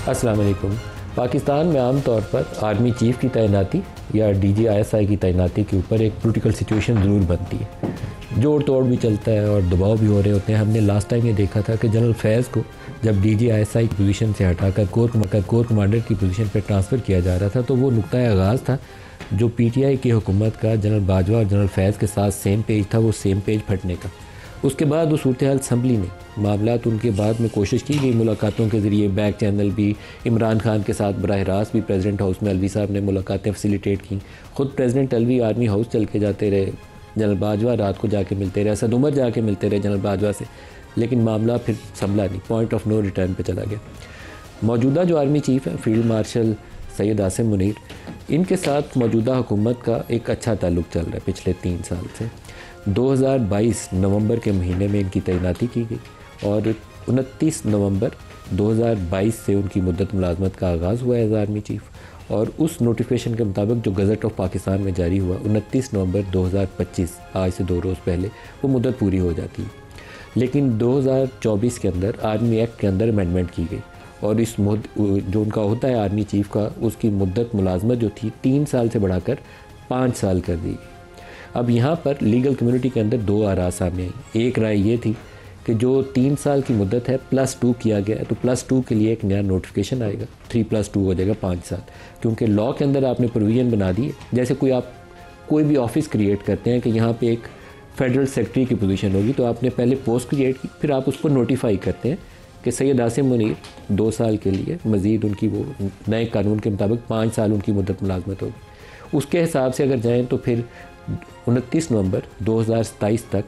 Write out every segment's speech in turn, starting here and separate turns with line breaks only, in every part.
अस्सलाम वालेकुम। पाकिस्तान में आम तौर पर आर्मी चीफ़ की तैनाती या DGISI की तैनाती के ऊपर एक पोलिटिकल सिचुएशन ज़रूर बनती है। जोड़ तोड़ भी चलता है और दबाव भी हो रहे होते हैं। हमने लास्ट टाइम ये देखा था कि जनरल फैज़ को जब DGISI की पोजीशन से हटाकर कोर कमांडर की पोजीशन पर ट्रांसफ़र किया जा रहा था, तो वो नुक्ता आगाज़ था जो PTI की हुकूमत का जनरल बाजवा और जनरल फैज़ के साथ सेम पेज था, वो सेम पेज फटने का। उसके बाद वो सूरत हाल संभली नहीं, मामलात उनके बाद में कोशिश की गई मुलाकातों के ज़रिए, बैक चैनल भी, इमरान खान के साथ बराह रास्त भी प्रेसिडेंट हाउस में अलवी साहब ने मुलाकातें फैसिलिटेट की। ख़ुद प्रेसिडेंट अलवी आर्मी हाउस चल के जाते रहे, जनरल बाजवा रात को जाके मिलते रहे, असद उमर जाके मिलते रहे जनरल बाजवा से, लेकिन मामला फिर संभला नहीं, पॉइंट ऑफ नो रिटर्न पर चला गया। मौजूदा जो आर्मी चीफ़ है फील्ड मार्शल सैयद आसिम मुनीर, इनके साथ मौजूदा हुकूमत का एक अच्छा ताल्लुक़ चल रहा है पिछले 3 साल से। 2022 नवंबर के महीने में इनकी तैनाती की गई और 29 नवंबर 2022 से उनकी मुद्दत मुलाजमत का आगाज़ हुआ एज आर्मी चीफ़, और उस नोटिफिकेशन के मुताबिक जो गज़ट ऑफ पाकिस्तान में जारी हुआ 29 नवंबर 2025, आज से 2 रोज़ पहले वो मुद्दत पूरी हो जाती है। लेकिन 2024 के अंदर आर्मी एक्ट के अंदर अमेंडमेंट की गई और इस जो उनका होता है आर्मी चीफ़ का, उसकी मुद्दत मुलाजमत जो थी 3 साल से बढ़ाकर 5 साल कर दी गई। अब यहाँ पर लीगल कम्युनिटी के अंदर 2 आरा सामने आई। एक राय ये थी कि जो 3 साल की मुद्दत है +2 किया गया है, तो +2 के लिए एक नया नोटिफिकेशन आएगा, 3+2 हो जाएगा 5 साल, क्योंकि लॉ के अंदर आपने प्रोविज़न बना दी है। जैसे कोई भी ऑफिस क्रिएट करते हैं कि यहाँ पे एक फेडरल सेक्रेटरी की पोजीशन होगी, तो आपने पहले पोस्ट क्रिएट की, फिर आप उसको नोटिफाई करते हैं कि सैयद आसिम मुनीर 2 साल के लिए मज़ीद उनकी वो नए कानून के मुताबिक 5 साल उनकी मुद्दत मुलाजमत होगी। उसके हिसाब से अगर जाएँ तो फिर 29 नवंबर 2027 तक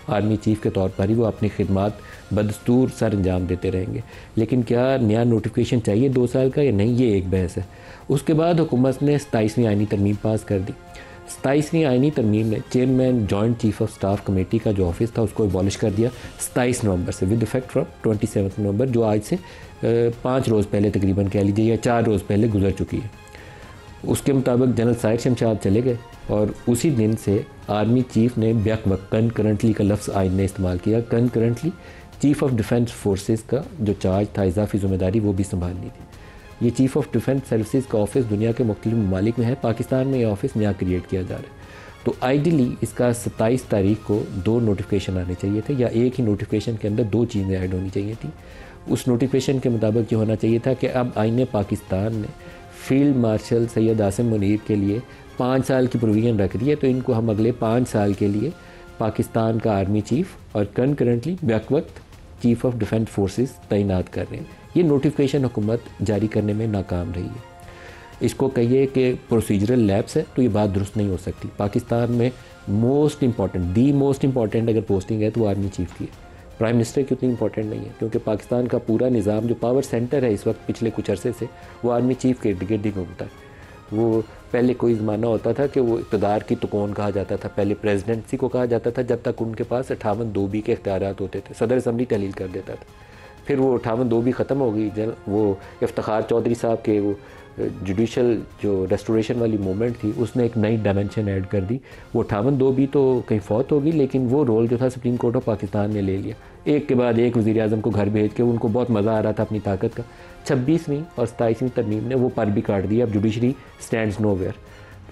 आर्मी चीफ़ के तौर पर ही वो अपनी खिदमात बदस्तूर सर अंजाम देते रहेंगे। लेकिन क्या नया नोटिफिकेशन चाहिए 2 साल का या नहीं, ये एक बहस है। उसके बाद हुकूमत ने 27वीं आइनी तरमीम पास कर दी। 27वीं आइनी तरमीम ने chairman joint chief of staff committee का जो ऑफिस था उसको अबॉलिश कर दिया 27 नवंबर से, विद इफेक्ट फ्रॉम 27 नवंबर, जो आज से 5 रोज़ पहले तकरीबन कह लीजिए या 4 रोज़ पहले गुजर चुकी है। उसके मुताबिक जनरल साहिर शमशाद चले गए और उसी दिन से आर्मी चीफ़ ने बैक वक्त कनकरेंटली का लफ्ज़ आइन ने इस्तेमाल किया। Concurrently chief of defence forces का जो चार्ज था, इजाफी ज़िम्मेदारी, वो भी संभालनी थी। ये चीफ़ ऑफ डिफेंस सर्विसेज का ऑफिस दुनिया के मुख्तलिफ ममालिक में है, पाकिस्तान में ये ऑफिस नया क्रिएट किया जा रहा है। तो आइडियली इसका 27 तारीख को 2 नोटिफिकेशन आने चाहिए थे, या एक ही नोटिफिकेशन के अंदर 2 चीज़ें ऐड होनी चाहिए थी। उस नोटिफिकेशन के मुताबिक ये होना चाहिए था कि अब आईने पाकिस्तान ने फील्ड मार्शल सैयद आसिम मुनीर के लिए 5 साल की प्रोविज़न रख दी है, तो इनको हम अगले 5 साल के लिए पाकिस्तान का आर्मी चीफ़ और कनकरेंटली बैक वक्त चीफ़ ऑफ डिफेंस फोर्सेस तैनात कर रहे हैं। ये नोटिफिकेशन हुकूमत जारी करने में नाकाम रही है। इसको कहिए कि प्रोसीजरल लैप्स है, तो ये बात दुरुस्त नहीं हो सकती। पाकिस्तान में मोस्ट इम्पॉर्टेंट अगर पोस्टिंग है तो वो आर्मी चीफ़ की है। प्राइम मिनिस्टर की उतनी इंपॉर्टेंट नहीं है, क्योंकि पाकिस्तान का पूरा निज़ाम जो पावर सेंटर है इस वक्त पिछले कुछ अरसे से, वो आर्मी चीफ़ के इर्द गिर्द ही घूमता है। वो पहले कोई ज़माना होता था कि वो इक़्तिदार की तुकौन कहा जाता था, पहले प्रेसिडेंसी को कहा जाता था जब तक उनके पास 58 2B के इख्तियारात होते थे, सदर असम्बली तहलील कर देता था। फिर वो 58 2B ख़त्म हो गई, वो इफ्तिखार चौधरी साहब के वो जुडिशल जो रेस्टोरेशन वाली मूवमेंट थी, उसने एक नई डायमेंशन ऐड कर दी। वो 58 2B तो कहीं फौत होगी, लेकिन वो रोल जो था सुप्रीम कोर्ट ऑफ पाकिस्तान ने ले लिया, एक के बाद एक वज़ीर आज़म को घर भेज के। उनको बहुत मज़ा आ रहा था अपनी ताकत का। 26वीं और 27वीं तरमीम ने वो पर भी काट दिया। अब judiciary stands nowhere.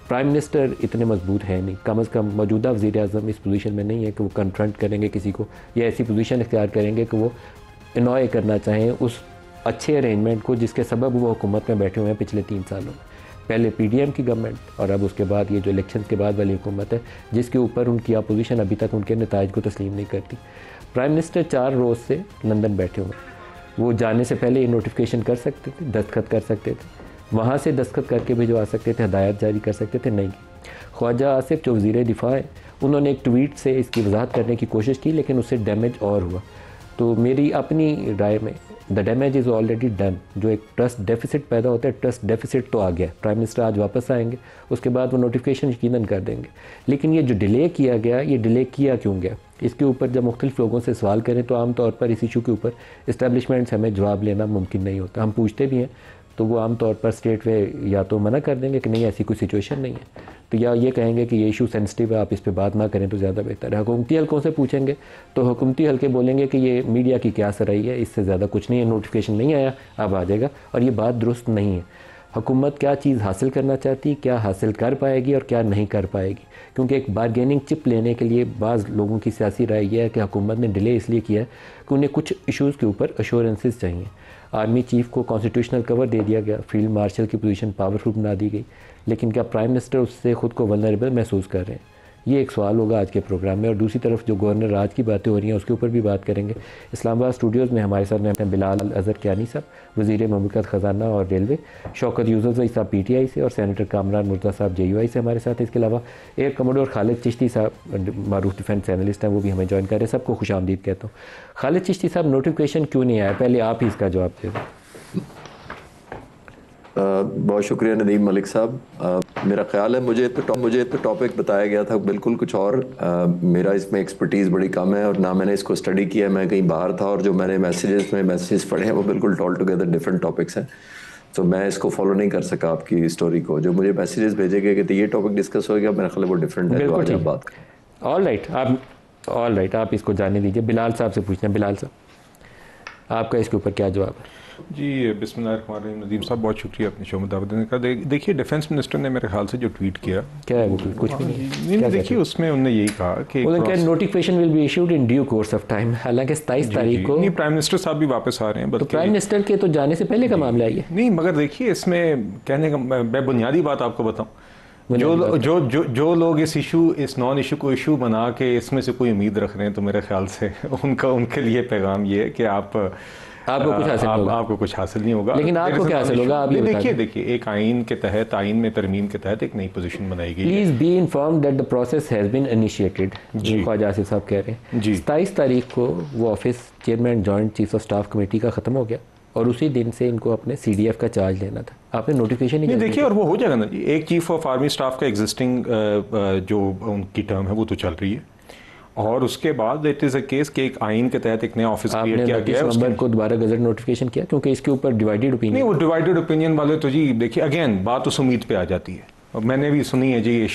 Prime minister इतने मजबूत हैं नहीं, कम अज़ कम मौजूदा वज़ीर आज़म इस पोजीशन में नहीं है कि वो कन्फ्रंट करेंगे किसी को, या ऐसी पोजीशन इख्तियार करेंगे कि वो इनॉय करना चाहें उस अच्छे अरेंजमेंट को जिसके सबब वो हुकूमत में बैठे हुए हैं पिछले 3 सालों में। पहले PDM की गवर्नमेंट और अब उसके बाद ये जो इलेक्शन के बाद वाली हुकूमत है, जिसके ऊपर उनकी अपोजिशन अभी तक उनके नताइज को तस्लीम नहीं करती। प्राइम मिनिस्टर 4 रोज़ से लंदन बैठे हुए हैं। वो जाने से पहले ये नोटिफिकेशन कर सकते थे, दस्तखत कर सकते थे, वहाँ से दस्तखत करके भिजवा सकते थे, हदायत जारी कर सकते थे, नहीं की। ख्वाजा आसिफ जो वज़ीर दिफा है, उन्होंने एक ट्वीट से इसकी वजाहत करने की कोशिश की, लेकिन उससे डैमेज और हुआ। तो मेरी अपनी राय में the damage is already done. जो एक ट्रस्ट डेफिसिट पैदा होता है, ट्रस्ट डेफिसिट तो आ गया। प्राइम मिनिस्टर आज वापस आएंगे, उसके बाद वो नोटिफिकेशन यकीनन कर देंगे। लेकिन ये जो डिले किया गया, ये डिले किया क्यों गया, इसके ऊपर जब मुख्तलिफ लोगों से सवाल करें तो आम तौर पर इस इशू के ऊपर इस्टेब्लिशमेंट से हमें जवाब लेना मुमकिन नहीं होता। हम पूछते भी हैं तो वो आम तौर पर स्टेट वे या तो मना कर देंगे कि नहीं ऐसी कोई सिचुएशन नहीं है, तो या ये कहेंगे कि ये इशू सेंसिटिव है, आप इस पे बात ना करें तो ज़्यादा बेहतर है। हुकूमती हल्कों से पूछेंगे तो हुकूमती हल्के बोलेंगे कि ये मीडिया की क्या सराही है, इससे ज़्यादा कुछ नहीं है, नोटिफिकेशन नहीं आया, अब आ जाएगा, और ये बात दुरुस्त नहीं है। हुकूमत क्या चीज़ हासिल करना चाहती, क्या हासिल कर पाएगी और क्या नहीं कर पाएगी, क्योंकि एक बारगेनिंग चिप लेने के लिए बाज़ लोगों की सियासी राय यह है कि हुकूमत ने डिले इसलिए किया है कि उन्हें कुछ इशूज़ के ऊपर अश्योरेंसेस चाहिए। आर्मी चीफ़ को कॉन्स्टिट्यूशनल कवर दे दिया गया, फील्ड मार्शल की पोजीशन पावरफुल बना दी गई, लेकिन क्या प्राइम मिनिस्टर उससे ख़ुद को वल्नरेबल महसूस कर रहे हैं? ये एक सवाल होगा आज के प्रोग्राम में। और दूसरी तरफ जो गवर्नर राज की बातें हो रही हैं उसके ऊपर भी बात करेंगे। इस्लामाबाद स्टूडियोज़ में हमारे साथ हैं बिलाल अज़हर कियानी साहब, वज़ीर ममलकत ख़जाना और रेलवे, शौकत यूसुफ़ज़ई साहब PTI से, और सैनेटर कामरान मुर्तज़ा साहब JUI से हमारे साथ। इसके अलावा एयर कमोडोर खालिद चिश्ती साहब मारूफ डिफेंस एनालिस्ट हैं, वो भी हमें ज्वाइन कर रहे हैं। सबको खुशामदीद कहता हूँ। खालिद चिश्ती साहब, नोटिफिकेशन क्यों नहीं आया, पहले आप ही इसका जवाब दे दें।
बहुत शुक्रिया नदीम मलिक साहब। मेरा ख्याल है मुझे तो टॉपिक बताया गया था बिल्कुल कुछ और। मेरा इसमें एक्सपर्टीज़ बड़ी कम है और ना मैंने इसको स्टडी किया, मैं कहीं बाहर था, और जो मैंने मैसेजेस पढ़े हैं वो बिल्कुल ऑल टुगेदर डिफरेंट टॉपिक्स हैं। तो मैं इसको फॉलो नहीं कर सका आपकी स्टोरी को। जो मुझे मैसेजेस भेजे गए कि ये टॉपिक डिस्कस हो गया, मेरा ख्याल है वो डिफरेंट है, जो आज आप बात करें।
ऑल राइट, आप इसको जाने दीजिए। बिलाल साहब से पूछना है। बिलाल साहब, आपका इसके ऊपर क्या जवाब है?
जी बिस्मिल्लाहिर्रहमानिर्रहीम। नदीम साहब बहुत शुक्रिया अपने शो में दावत देने का। देखिए डिफेंस मिनिस्टर ने मेरे ख्याल से जो ट्वीट किया,
क्या है वो? कुछ भी
नहीं। देखिए उसमें उन्होंने यही कहा कि
notification will be issued in due course of time. हालांकि 27 तारीख को
नहीं, प्राइम मिनिस्टर साहब भी वापस आ रहे हैं।
तो प्राइम मिनिस्टर के तो जाने से पहले का मामला है ये।
नहीं, मगर देखिए इसमें कहने का मैं बुनियादी बात आपको बताऊं, जो लोग इस नॉन इशू को इशू बना के इसमें से कोई उम्मीद रख रहे हैं, तो मेरे ख्याल से उनके लिए पैगाम ये है कि आपको कुछ हासिल नहीं होगा।
लेकिन आपको क्या हासिल होगा? आप ये
देखिए एक आइन के तहत, आइन में तरमीम के तहत एक नई पोजीशन बनाई गई है।
Please be informed that the process has been initiated. जी, ख्वाजा आसिफ साहब कह रहे हैं 27 तारीख को वो office chairman joint chief of staff committee का खत्म हो गया और उसी दिन से इनको अपने CDF का चार्ज लेना था। आपने नोटिफिकेशन नहीं
देखिए, और वो हो जाएगा ना जी। एक चीफ ऑफ आर्मी स्टाफ का एग्जिस्टिंग जो उनकी टर्म है वो तो चल रही है, और उसके बाद इट इज़ अ केस कि एक आइन के तहत एक नया ऑफिस क्रिएट किया गया है।
नवंबर को दोबारा गजट नोटिफिकेशन किया, क्योंकि इसके ऊपर डिवाइडेड ओपिनियन
नहीं, वो डिवाइडेड ओपिनियन वाले तो जी देखिए अगेन बात उस उम्मीद पे आ जाती है। मैंने भी सुनी है जी,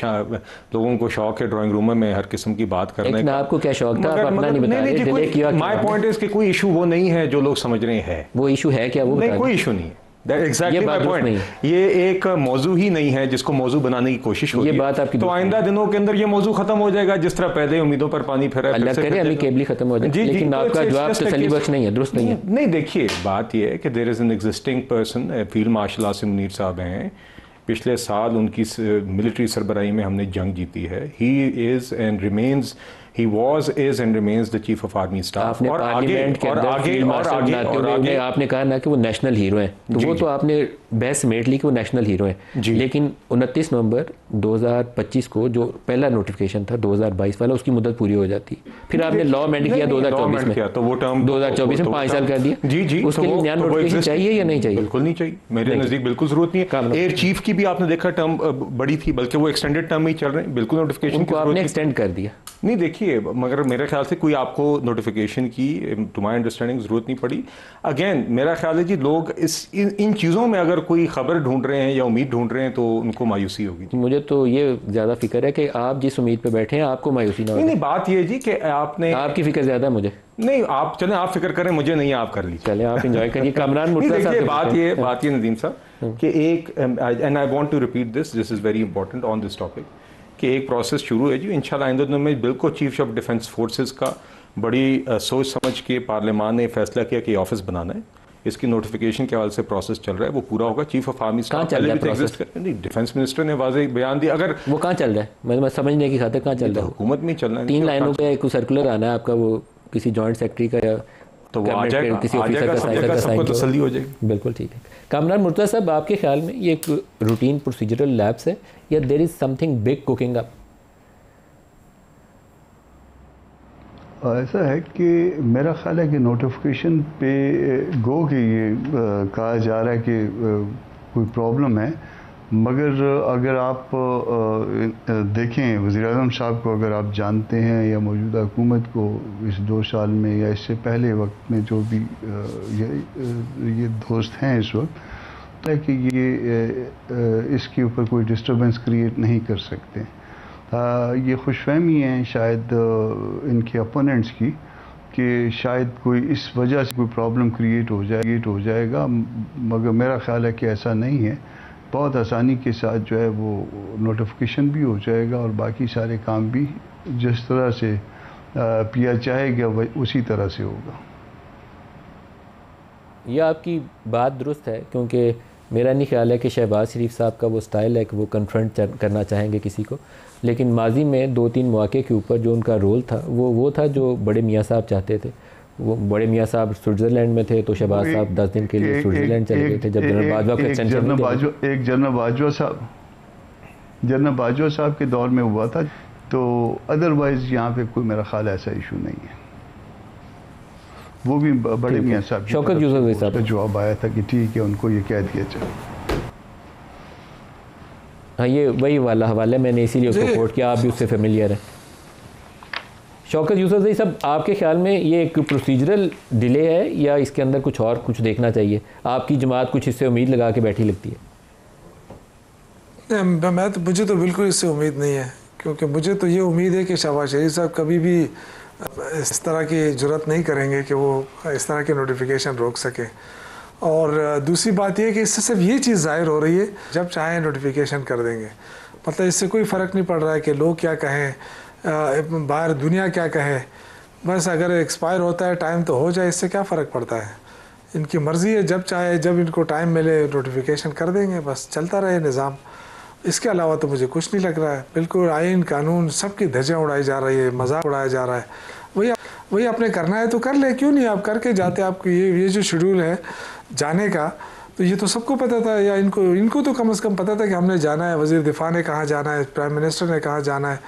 लोगों को शौक है ड्राइंग रूम में हर किस्म की बात करने का।
आपको क्या शौक था? आप अपना नहीं बता रहे।
माय पॉइंट इज कि कोई इशू वो नहीं है जो लोग समझ रहे हैं।
वो इशू है क्या? वो
नहीं, कोई इशू नहीं है। Exactly my point. ये एक मौजू ही नहीं है जिसको मौजू बनाने की कोशिश होती है।
ये बात आपकी
तो आइंदा दिनों के अंदर ये मौजू खत्म हो जाएगा, जिस तरह पहले उम्मीदों पर पानी फिरा।
अल्लाह करे अभी केबली खत्म हो जाए। लेकिन आपका जवाब तसल्ली बख्श नहीं है, दुरुस्त नहीं है।
नहीं, देखिए बात ये है कि there is an existing person, field marshal Asim Munir साहब हैं। पिछले साल उनकी मिलिट्री सरबराही में हमने जंग जीती है। He is and remains, he was, is and remains the chief of army staff।
आपने पार्लियामेंट के अंदर आपने कहा ना कि वो नेशनल हीरो हैं, तो वो तो आपने बहस समेट ली कि वो नेशनल हीरो हैं। लेकिन 29 नवंबर 2025 को जो पहला नोटिफिकेशन था 2022 वाला, उसकी मुद्दत पूरी हो जाती। फिर आपने लॉ अमेंड किया 2024 में,
तो वो टर्म
2024 में 5 साल कर दिया।
जी,
उसके लिए नया नोटिफिकेशन चाहिए या नहीं चाहिए?
बिल्कुल नहीं चाहिए, मेरे नजदीक बिल्कुल जरूरत नहीं है। एयर चीफ की भी आपने देखा टर्म बड़ी थी, बल्कि वो एक्सटेंडेड टर्म में ही चल रहे हैं। बिल्कुल नोटिफिकेशन
को आपने एक्सटेंड कर दिया।
नहीं, देखिए मगर मेरे ख्याल से कोई आपको नोटिफिकेशन की टू माय अंडरस्टैंडिंग ज़रूरत नहीं पड़ी। अगेन मेरा ख्याल है जी, लोग इन चीज़ों में अगर कोई खबर ढूंढ रहे हैं या उम्मीद ढूंढ रहे हैं तो उनको मायूसी होगी।
मुझे तो ये ज़्यादा फिक्र है कि आप जिस उम्मीद पे बैठे हैं आपको मायूसी ना हो।
नहीं, बात ये जी कि आपकी
फिक्र ज़्यादा है मुझे।
नहीं, आप चलें, आप फिक्र करें, मुझे नहीं, आप कर लीजिए।
चलें, आप इंजॉय करिए। कामरान मुर्तज़ा साहब,
बात ये नदीम साहब कि एक, and I want to repeat this is very important on this topic, कि एक प्रोसेस शुरू है जी इंशाल्लाह आइंदा दिनों में। बिल्कुल चीफ ऑफ डिफेंस फोर्सेस का बड़ी सोच समझ के पार्लियामान ने फैसला किया कि ऑफिस बनाना है। इसकी नोटिफिकेशन के हवाले से प्रोसेस चल रहा है, वो पूरा होगा। चीफ ऑफ आर्मी स्टाफ पहले भी एग्जिस्ट करते हैं। डिफेंस मिनिस्टर ने वाज़ेह बयान दिया। अगर
वो कहाँ चल रहा है, मैं समझने की खातिर कहाँ चल रहा है?
हुकूमत में चल रहा है।
3 लाइनों पे एक सर्कुलर आना है आपका, वो किसी जॉइंट सेक्रेटरी का या
तो वो आ जाएगा,
किसी ऑफिसर का साइन का
सबको तसल्ली हो जाएगी।
बिल्कुल ठीक है। कामरान मुर्तज़ा साहब, आपके ख्याल में ये एक रूटीन प्रोसीजरल लैप्स है या there is something big cooking up?
ऐसा है कि मेरा ख्याल है कि नोटिफिकेशन पे गो कि ये कहा जा रहा है कि कोई प्रॉब्लम है, मगर अगर आप देखें वज़ीर-ए-आज़म साहब को, अगर आप जानते हैं या मौजूदा हुकूमत को इस 2 साल में या इससे पहले वक्त में जो भी ये दोस्त हैं इस वक्त, है कि ये इसके ऊपर कोई डिस्टर्बेंस क्रिएट नहीं कर सकते। ये खुशफहमी है शायद इनके अपोनेंट्स की कि शायद कोई इस वजह से कोई प्रॉब्लम क्रिएट हो जाएगा, मगर मेरा ख्याल है कि ऐसा नहीं है। बहुत आसानी के साथ जो है वो नोटिफिकेशन भी हो जाएगा और बाकी सारे काम भी जिस तरह से पिया चाहेगा उसी तरह से होगा।
यह आपकी बात दुरुस्त है, क्योंकि मेरा नहीं ख्याल है कि शहबाज शरीफ साहब का वो स्टाइल है कि वो कन्फ्रंट करना चाहेंगे किसी को, लेकिन माजी में 2-3 मौके के ऊपर जो उनका रोल था वो था जो बड़े मियाँ साहब चाहते थे। वो बड़े मियाँ साहब स्विट्ज़रलैंड में थे तो शहबाज साहब 10 दिन के लिए स्विट्ज़रलैंड चले गए थे जब जनरल बाजवा का एक्सटेंशन
जनरल बाजवा साहब के दौर में हुआ था, तो अदरवाइज़ यहाँ पे कोई मेरा ख्याल ऐसा इशू नहीं है। वो भी बड़े मियाँ साहब
शौकत यूसुफ साहब का
जवाब आया था कि ठीक है, उनको ये कह दिया जाए।
हाँ, ये वही वाला हवाला मैंने इसीलिए उसको कोट किया, आप भी उससे फेमिलियर हैं। शौकत यूसुफ साहब, आपके ख्याल में ये एक प्रोसीजरल डिले है या इसके अंदर कुछ देखना चाहिए? आपकी जमात कुछ इससे उम्मीद लगा के बैठी लगती है।
मुझे तो बिल्कुल इससे उम्मीद नहीं है, क्योंकि मुझे तो ये उम्मीद है कि शहबाज शरीफ साहब कभी भी इस तरह की जुर्रत नहीं करेंगे कि वो इस तरह की नोटिफिकेशन रोक सके। और दूसरी बात यह कि इससे सिर्फ ये चीज़ ज़ाहिर हो रही है जब चाहें नोटिफिकेशन कर देंगे। मतलब इससे कोई फ़र्क नहीं पड़ रहा है कि लोग क्या कहें, बाहर दुनिया क्या कहे, बस अगर एक्सपायर होता है टाइम तो हो जाए, इससे क्या फ़र्क पड़ता है। इनकी मर्ज़ी है, जब चाहे जब इनको टाइम मिले नोटिफिकेशन कर देंगे, बस चलता रहे निज़ाम। इसके अलावा तो मुझे कुछ नहीं लग रहा है। बिल्कुल आइन कानून सबकी धज्जियाँ उड़ाई जा रही है, मजाक उड़ाया जा रहा है। वही आपने करना है तो कर ले, क्यों नहीं आप करके जाते। आपको ये जो शेड्यूल है जाने का, तो ये तो सबको पता था, या इनको तो कम से कम पता था कि हमने जाना है, वज़ीर दिफा ने कहाँ जाना है, प्राइम मिनिस्टर ने कहाँ जाना है,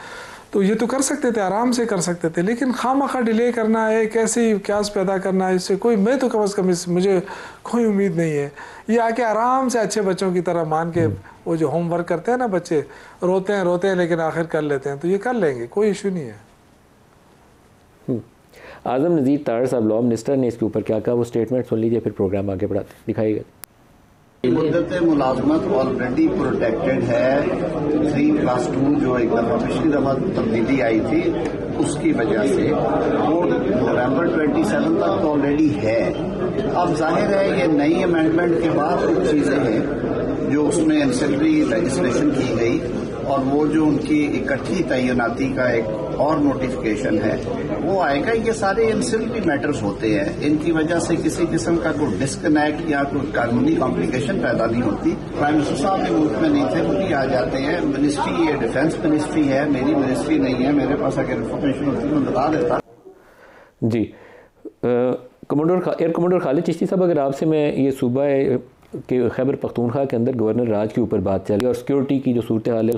तो ये तो कर सकते थे, आराम से कर सकते थे। लेकिन खामखा डिले करना है, कैसे क्यास पैदा करना है, इससे कोई, मैं तो कम से कम मुझे कोई उम्मीद नहीं है। ये आके आराम से अच्छे बच्चों की तरह मान के वो जो होमवर्क करते हैं ना, बच्चे रोते हैं लेकिन आखिर कर लेते हैं, तो ये कर लेंगे, कोई इशू नहीं है।
आज़म नज़ीर तार साहब लॉ मिनिस्टर ने इसके ऊपर क्या कहा, वो स्टेटमेंट सुन लीजिए, फिर प्रोग्राम आगे बढ़ाते दिखाइएगा।
मुद्दत मुलाजमत ऑलरेडी प्रोटेक्टेड है 3+2 जो एक दफा पिछली दफा तब्दीली आई थी उसकी वजह से, वो नवंबर 27 तक तो ऑलरेडी है। अब जाहिर है ये नई अमेंडमेंट के बाद कुछ चीजें हैं जो उसमें एंसेलरी लेजिस्लेशन की गई, और वो जो उनकी इकट्ठी तैनाती का एक और नोटिफिकेशन है वो आएगा। ये सारे एंसेलरी मैटर्स होते हैं, इनकी वजह से किसी किस्म का कोई डिस्कनेक्ट या कोई कानूनी कॉम्प्लिकेशन पैदा नहीं होती। प्राइम मिनिस्टर साहब भी मुल्क में नहीं थे, वो भी आ जाते हैं। मिनिस्ट्री ये डिफेंस मिनिस्ट्री है, मेरी मिनिस्ट्री नहीं है। मेरे पास अगर इन्फॉर्मेशन होती मैं बता देता
जी। एयर कमांडर खालिद चिश्ती साहब, अगर आपसे मैं ये सूबा कि खैबर पख्तूनख्वा के अंदर गवर्नर राज के ऊपर बात चल रही है और सिक्योरिटी की जो सूरत हाल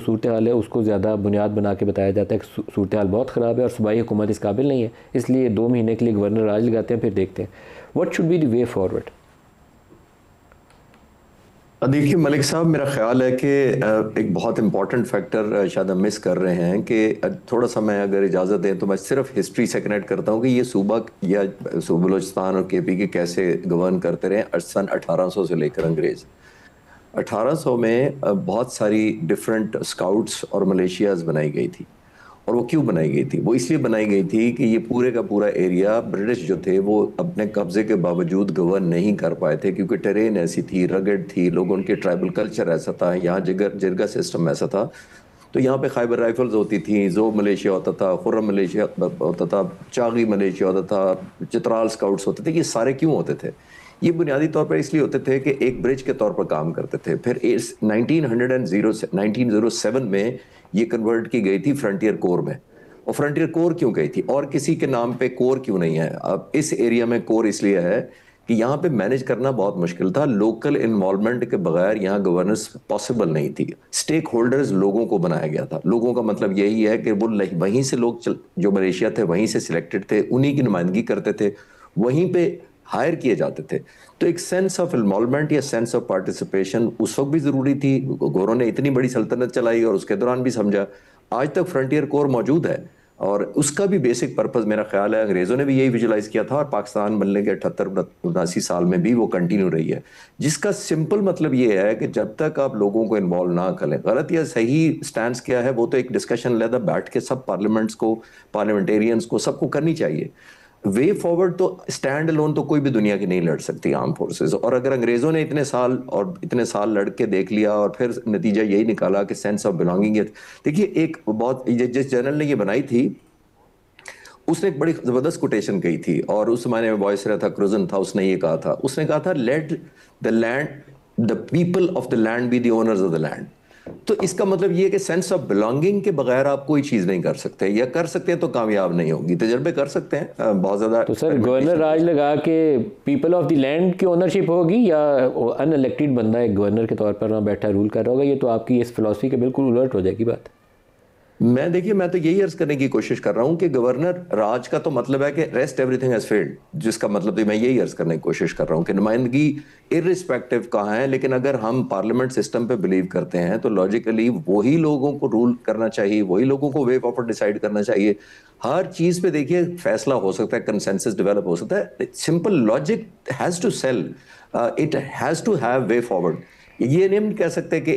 है उसको ज़्यादा बुनियाद बना के बताया जाता है कि सूरत हाल बहुत ख़राब है और सूबाई हुकूमत इस काबिल नहीं है, इसलिए 2 महीने के लिए गवर्नर राज लगाते हैं, फिर देखते हैं। What should be the way forward?
देखिए मलिक साहब, मेरा ख्याल है कि एक बहुत इंपॉर्टेंट फैक्टर शायद हम मिस कर रहे हैं कि थोड़ा सा मैं अगर इजाज़त दें तो मैं सिर्फ हिस्ट्री से कनेक्ट करता हूँ कि ये सूबा या बलूचिस्तान और KP के कैसे गवर्न करते रहे सन 1800 से लेकर अंग्रेज़। 1800 में बहुत सारी डिफरेंट स्काउट्स और मलेशियाज़ बनाई गई थी, और वो क्यों बनाई गई थी? वो इसलिए बनाई गई थी कि ये पूरे का पूरा एरिया ब्रिटिश जो थे वो अपने कब्जे के बावजूद गवर्न नहीं कर पाए थे, क्योंकि टेरेन ऐसी थी, रगड़ थी, लोगों उनके ट्राइबल कल्चर ऐसा था, यहाँ जिरगा सिस्टम ऐसा था। तो यहाँ पे खैबर राइफल्स होती थी, ज़ोब मलेशिया होता था, खुर्रम मलेशिया होता था, चागी मलेशिया होता था, चित्राल स्काउट्स होते थे। ये सारे क्यों होते थे? ये बुनियादी तौर पर इसलिए होते थे कि एक ब्रिज के तौर पर काम करते थे। फिर 1907 में ये कन्वर्ट की गई थी फ्रंटियर कोर में। और फ्रंटियर कोर क्यों गई थी और किसी के नाम पे कोर क्यों नहीं है? अब इस एरिया में कोर इसलिए है कि यहाँ पे मैनेज करना बहुत मुश्किल था, लोकल इन्वॉल्वमेंट के बगैर यहाँ गवर्नेंस पॉसिबल नहीं थी। स्टेक होल्डर्स लोगों को बनाया गया था। लोगों का मतलब यही है कि वो वहीं से लोग जो मलेशिया थे वहीं से सिलेक्टेड थे, उन्हीं की नुमाइंदगी करते थे, वहीं पे हायर किए जाते थे। तो एक सेंस ऑफ इन्वॉल्वमेंट या सेंस ऑफ पार्टिसिपेशन उस वक्त भी ज़रूरी थी। गोरों ने इतनी बड़ी सल्तनत चलाई और उसके दौरान भी समझा। आज तक फ्रंटियर कोर मौजूद है। और उसका भी बेसिक पर्पस मेरा ख्याल है अंग्रेज़ों ने भी यही विजुलाइज किया था और पाकिस्तान बनने के 78-79 साल में भी वो कंटिन्यू रही है, जिसका सिंपल मतलब ये है कि जब तक आप लोगों को इन्वॉल्व ना करें, गलत या सही स्टैंड क्या है वो तो एक डिस्कशन लेदा बैठ के सब पार्लियामेंट्स को, पार्लियामेंटेरियंस को, सबको करनी चाहिए। वे फॉरवर्ड तो स्टैंड अलोन तो कोई भी दुनिया की नहीं लड़ सकती आर्म फोर्सेस, और अगर अंग्रेज़ों ने इतने साल लड़ के देख लिया और फिर नतीजा यही निकाला कि सेंस ऑफ बिलोंगिंग है। देखिए एक बहुत, जिस जनरल ने ये बनाई थी उसने एक बड़ी ज़बरदस्त कोटेशन कही थी, और उस जमाने में वॉइस रहा था क्रुजन था, उसने ये कहा था, उसने कहा था let the land, the people of the land be the owners of the land. तो इसका मतलब ये है कि सेंस ऑफ बिलोंगिंग के बगैर आप कोई चीज़ नहीं कर सकते, या कर सकते हैं तो कामयाब नहीं होगी। तजर्बे कर सकते हैं बहुत ज़्यादा।
तो सर गवर्नर राज लगा के पीपल ऑफ द लैंड की ओनरशिप होगी या अनइलेक्टेड बंदा एक गवर्नर के तौर पर वहाँ बैठा रूल कर रहा होगा, ये तो आपकी इस फिलॉसफी के बिल्कुल उलट हो जाएगी बात।
मैं तो यही अर्ज करने की कोशिश कर रहा हूं कि गवर्नर राज का तो मतलब है कि रेस्ट एवरीथिंग हैज फेल्ड, जिसका मतलब तो मैं यही अर्ज करने की कोशिश कर रहा हूं कि नुमाइंदगी इर्रिस्पेक्टिव कहाँ है, लेकिन अगर हम पार्लियामेंट सिस्टम पे बिलीव करते हैं तो लॉजिकली वही लोगों को रूल करना चाहिए, वही लोगों को वे फॉरवर्ड डिसाइड करना चाहिए। हर चीज पे देखिए फैसला हो सकता है, कंसेंसस डेवलप हो सकता है, simple logic has to sell, it has to have way forward. ये नहीं कह सकते कि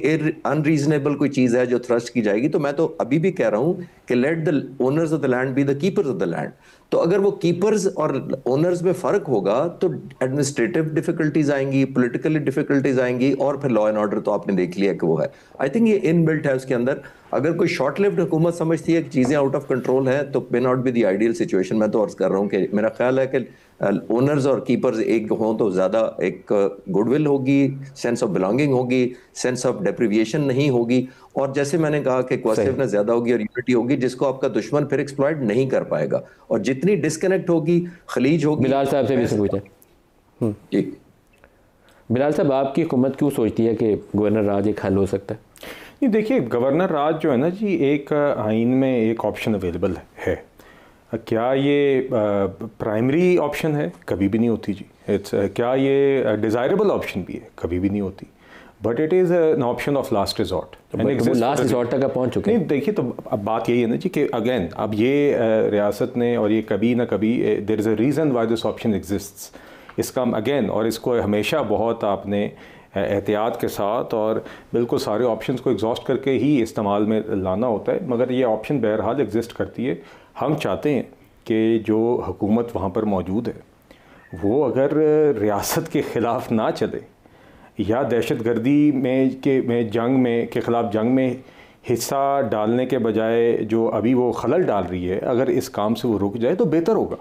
अनरीजनेबल कोई चीज है जो थ्रस्ट की जाएगी। तो मैं तो अभी भी कह रहा हूं कि let the owners of the land be the keepers of the land. तो अगर वो कीपर्स और ओनर्स में फर्क होगा तो एडमिनिस्ट्रेटिव डिफिकल्टीज आएंगी, पॉलिटिकली डिफिकल्टीज आएंगी, और फिर लॉ एंड ऑर्डर तो आपने देख लिया कि वो है। आई थिंक ये इनबिल्ट है उसके अंदर। अगर कोई शॉर्ट लिव्ड हुकूमत समझती है कि चीज़ें आउट ऑफ कंट्रोल है तो may not be the ideal situation. मैं तो अर्ज कर रहा हूँ कि मेरा ख्याल है कि ओनर्स और कीपर्स एक हों तो ज़्यादा एक गुडविल होगी, सेंस ऑफ बिलोंगिंग होगी, सेंस ऑफ डेप्रिविएशन नहीं होगी, और जैसे मैंने कहा कि कोऑसिवनेस ज़्यादा होगी और यूनिटी होगी, जिसको आपका दुश्मन फिर एक्सप्लॉइट नहीं कर पाएगा। और जितनी डिस्कनेक्ट होगी, खलीज होगी।
बिलाल साहब से भी पूछें
जी,
बिलाल साहब आपकी हुकूमत क्यों सोचती है कि गवर्नर राज एक हल हो सकता है?
नहीं, देखिए गवर्नर राज जो है ना जी, एक आइन में एक ऑप्शन अवेलेबल है। क्या ये प्राइमरी ऑप्शन है? कभी भी नहीं होती जी। क्या ये डिज़ायरेबल ऑप्शन भी है? कभी भी नहीं होती। But it is an option of last resort.
Last resort तक आप पहुँच चुके हैं।
नहीं, देखिए तो अब बात यही है ना जी कि अगेन अब ये रियासत ने, और ये कभी ना कभी there is a reason why this option exists. इसका अगेन, और इसको हमेशा बहुत आपने एहतियात के साथ और बिल्कुल सारे ऑप्शंस को एग्जॉस्ट करके ही इस्तेमाल में लाना होता है, मगर ये ऑप्शन बहरहाल एग्जिस्ट करती है। हम चाहते हैं कि जो हुकूमत वहाँ पर मौजूद है वो अगर रियासत के ख़िलाफ़ ना चले या दहशतगर्दी में जंग के ख़िलाफ़ जंग में हिस्सा डालने के बजाय जो अभी वो खलल डाल रही है, अगर इस काम से वो रुक जाए तो बेहतर होगा।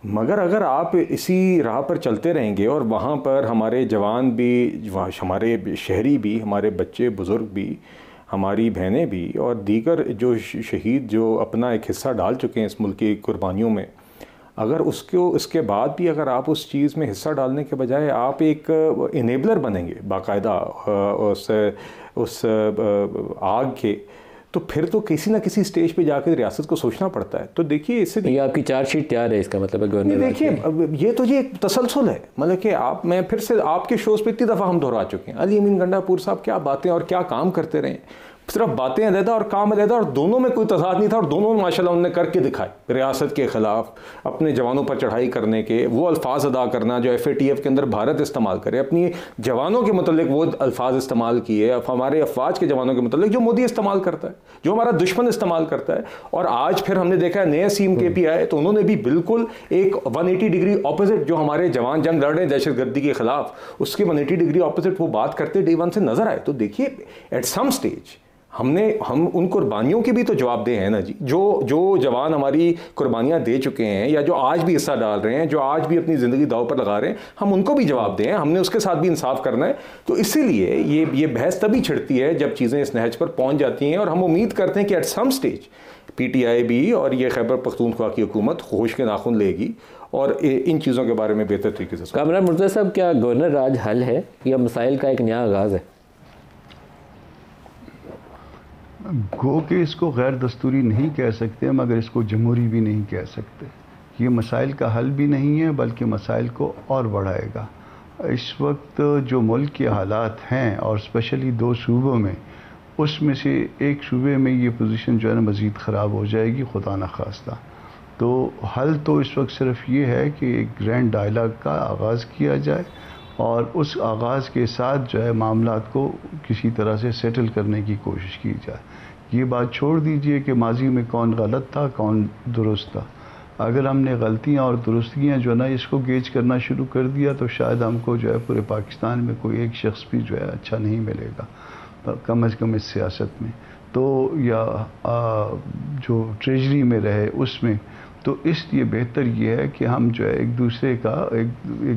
मगर अगर आप इसी राह पर चलते रहेंगे और वहाँ पर हमारे जवान भी, हमारे शहरी भी, हमारे बच्चे बुज़ुर्ग भी, हमारी बहनें भी और दीगर जो शहीद जो अपना एक हिस्सा डाल चुके हैं इस मुल्क की कुर्बानियों में, अगर उसके बाद भी अगर आप उस चीज़ में हिस्सा डालने के बजाय आप एक इनेबलर बनेंगे बाकायदा उस आग के, तो फिर तो किसी ना किसी स्टेज पे जाकर रियासत को सोचना पड़ता है। तो देखिए इससे
ये आपकी चार्जशीट तैयार है, इसका मतलब है गवर्नर।
देखिए ये तो जी एक तसलसल है, मतलब कि मैं फिर से आपके शोज़ पे इतनी दफ़ा हम दोहरा चुके हैं, अली अमीन गंडापुर साहब क्या बातें और क्या काम करते रहे। सिर्फ बातें अलहदा और काम अलहदा, और दोनों में कोई तजाद नहीं था, और दोनों में माशाल्लाह उन्होंने करके दिखाए। रियासत के ख़िलाफ़ अपने जवानों पर चढ़ाई करने के वो अल्फाज अदा करना जो FATF के अंदर भारत इस्तेमाल करे, अपनी जवानों के मतलब वो अल्फाज इस्तेमाल किए, हमारे अफवाज के जवानों के मतलब जो मोदी इस्तेमाल करता है, जो हमारा दुश्मन इस्तेमाल करता है। और आज फिर हमने देखा है नए CMKP आए तो उन्होंने भी बिल्कुल एक 180 डिग्री ऑपोजिट, जो हमारे जवान जंग लड़ रहे हैं दहशतगर्दी के ख़िलाफ़, उसके 180 डिग्री ऑपोजिट वो बात करते डे वन से नज़र आए। तो देखिए एट सम स्टेज हम उन कुर्बानियों के भी तो जवाबदेह हैं ना जी। जो जवान हमारी कुर्बानियां दे चुके हैं या जो आज भी हिस्सा डाल रहे हैं, जो आज भी अपनी ज़िंदगी दाव पर लगा रहे हैं, हम उनको भी जवाबदेह हैं। हमने उसके साथ भी इंसाफ करना है। तो इसीलिए ये बहस तभी छिड़ती है जब चीज़ें इस नहज पर पहुंच जाती हैं, और हम उम्मीद करते हैं कि एट सम स्टेज PTI भी और ये खैबर पख्तूनख्वा की हुकूमत होश के नाखून लेगी और इन चीज़ों के बारे में बेहतर तरीके से।
कामरान मुर्तज़ा साहब, क्या गवर्नर राज हल है या मसाइल का एक नया आगाज़ है?
गो कि इसको गैर दस्तूरी नहीं कह सकते, मगर इसको जमहूरी भी नहीं कह सकते। ये मसाइल का हल भी नहीं है, बल्कि मसाइल को और बढ़ाएगा। इस वक्त जो मुल्क के हालात हैं, और स्पेशली 2 सूबों में, उसमें से एक सूबे में ये पोजीशन जो है ना मज़ीद ख़राब हो जाएगी, खुदा न खास्ता। तो हल तो इस वक्त सिर्फ ये है कि एक ग्रैंड डायलॉग का आगाज़ किया जाए और उस आगाज़ के साथ जो है मामलात को किसी तरह से सेटल करने की कोशिश की जाए। ये बात छोड़ दीजिए कि माजी में कौन गलत था कौन दुरुस्त था। अगर हमने गलतियां और दुरुस्तियां जो है ना इसको गेज करना शुरू कर दिया तो शायद हमको जो है पूरे पाकिस्तान में कोई एक शख्स भी जो है अच्छा नहीं मिलेगा, कम अज़ कम इस सियासत में तो, या जो ट्रेजरी में रहे उसमें। तो इसलिए बेहतर ये है कि हम जो है एक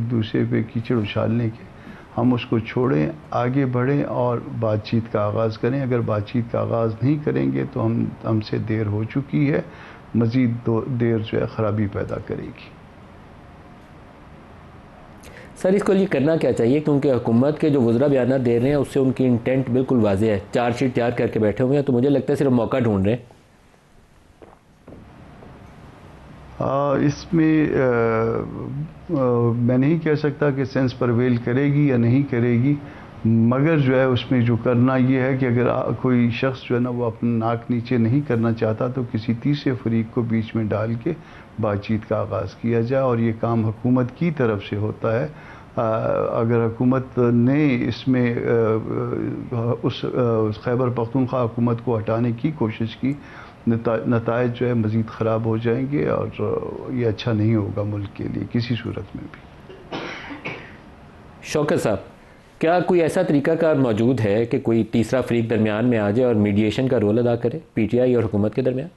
दूसरे पे कीचड़ उछालने के हम उसको छोड़ें, आगे बढ़ें और बातचीत का आगाज़ करें। अगर बातचीत का आगाज़ नहीं करेंगे तो हमसे देर हो चुकी है, मज़ीद देर जो है ख़राबी पैदा करेगी।
सर इसको लिए करना क्या चाहिए, क्योंकि हुकूमत के जो वज़रा बयान दे रहे हैं उससे उनकी इंटेंट बिल्कुल वाज़ेह है, चार्जशीट तैयार करके बैठे हुए हैं, तो मुझे लगता है सिर्फ मौका ढूंढ रहे हैं।
इसमें मैं नहीं कह सकता कि सेंस परवेल करेगी या नहीं करेगी, मगर जो है उसमें जो करना ये है कि अगर कोई शख्स जो है ना वो अपना नाक नीचे नहीं करना चाहता तो किसी तीसरे फरीक को बीच में डाल के बातचीत का आगाज़ किया जाए। और ये काम हुकूमत की तरफ से होता है। अगर हुकूमत ने इसमें उस खैबर पख्तूनख्वा हुकूमत को हटाने की कोशिश की, नताइज जो है मज़ीद ख़राब हो जाएंगे और ये अच्छा नहीं होगा मुल्क के लिए किसी सूरत में भी।
शौकत साहब, क्या कोई ऐसा तरीक़ाकार मौजूद है कि कोई तीसरा फरीक दरमियान में आ जाए और मीडिएशन का रोल अदा करे PTI और हुकूमत के दरमियान?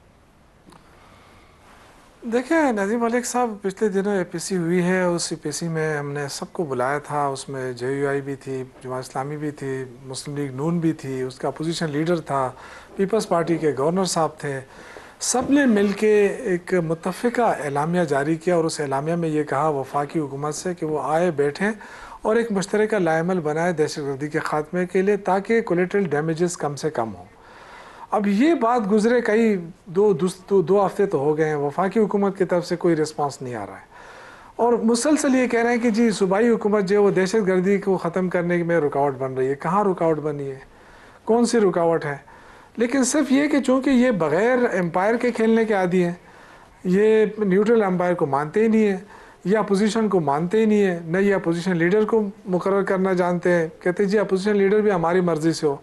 देखिए नज़ीम मलिक साहब, पिछले दिनों APC हुई है, उस APC में हमने सबको बुलाया था। उसमें JUI भी थी, जमात इस्लामी भी थी, मुस्लिम लीग नून भी थी, उसका अपोजिशन लीडर था, पीपल्स पार्टी के गवर्नर साहब थे। सब ने मिल के एक मुत्तफ़िका एलामिया जारी किया और उस एलामिया में ये कहा वफाकी हुकूमत से कि वो आए बैठें और एक मुश्तरका लाएमल बनाए दहशतगर्दी के ख़ात्मे के लिए, ताकि कोलेटरल डैमेजेस कम से कम हों। अब ये बात गुजरे कई दो हफ्ते तो हो गए हैं, वफाकी हुकूमत की तरफ से कोई रिस्पांस नहीं आ रहा है और मुसलसल ये कह रहे हैं कि जी सूबाई हुकूमत जो है वो दहशतगर्दी को ख़त्म करने में रुकावट बन रही है। कहाँ रुकावट बनी है, कौन सी रुकावट है? लेकिन सिर्फ ये कि चूँकि ये बग़ैर एम्पायर के खेलने के आदी हैं, ये न्यूट्रल एम्पायर को मानते ही नहीं है, ये अपोजिशन को मानते ही नहीं है, न ये अपोजिशन लीडर को मुकर्रर करना जानते हैं। कहते जी अपोजिशन लीडर भी हमारी मर्ज़ी से हो।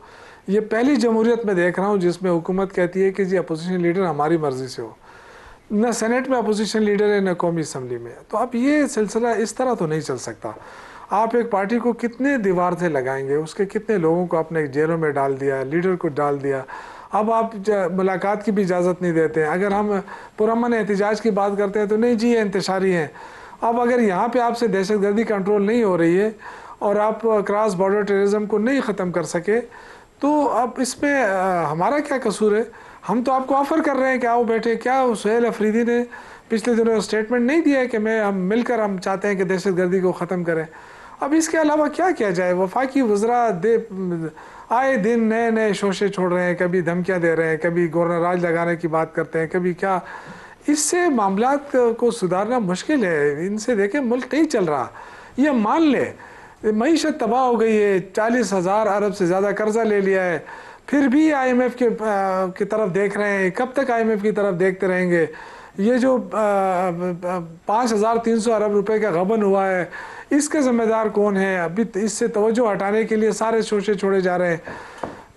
ये पहली जमहूरियत में देख रहा हूँ जिसमें हुकूमत कहती है कि जी अपोजिशन लीडर हमारी मर्ज़ी से हो। न सेनेट में अपोजिशन लीडर है, न कौमी असम्बली में। तो अब ये सिलसिला इस तरह तो नहीं चल सकता। आप एक पार्टी को कितने दीवार से लगाएंगे, उसके कितने लोगों को आपने जेलों में डाल दिया, लीडर को डाल दिया। अब आप मुलाकात की भी इजाज़त नहीं देते हैं। अगर हम पुरअमन एहतजाज की बात करते हैं तो नहीं जी ये इंतशारी हैं। अब अगर यहाँ पे आपसे दहशतगर्दी कंट्रोल नहीं हो रही है और आप क्रॉस बॉर्डर टेररिज्म को नहीं ख़त्म कर सके, तो अब इसमें हमारा क्या कसूर है? हम तो आपको ऑफ़र कर रहे हैं कि आओ बैठे। क्या सुहेल अफरीदी ने पिछले दिनों स्टेटमेंट नहीं दिया है कि हम मिलकर हम चाहते हैं कि दहशतगर्दी को ख़त्म करें? अब इसके अलावा क्या किया जाए? वफाकी वज़रा आए दिन नए नए शोशे छोड़ रहे हैं, कभी धमकियाँ दे रहे हैं, कभी गवर्नर राज लगाने की बात करते हैं, कभी क्या। इससे मामलात को सुधारना मुश्किल है। इनसे देखें मुल्क नहीं चल रहा, ये मान ले। मईशत तबाह हो गई है, 40,000 अरब से ज़्यादा कर्जा ले लिया है, फिर भी IMF की तरफ देख रहे हैं। कब तक IMF की तरफ देखते रहेंगे? ये जो 5,300 अरब रुपए का गबन हुआ है, इसके ज़िम्मेदार कौन है? अभी इससे तवज्जो हटाने के लिए सारे शोशे छोड़े जा रहे हैं।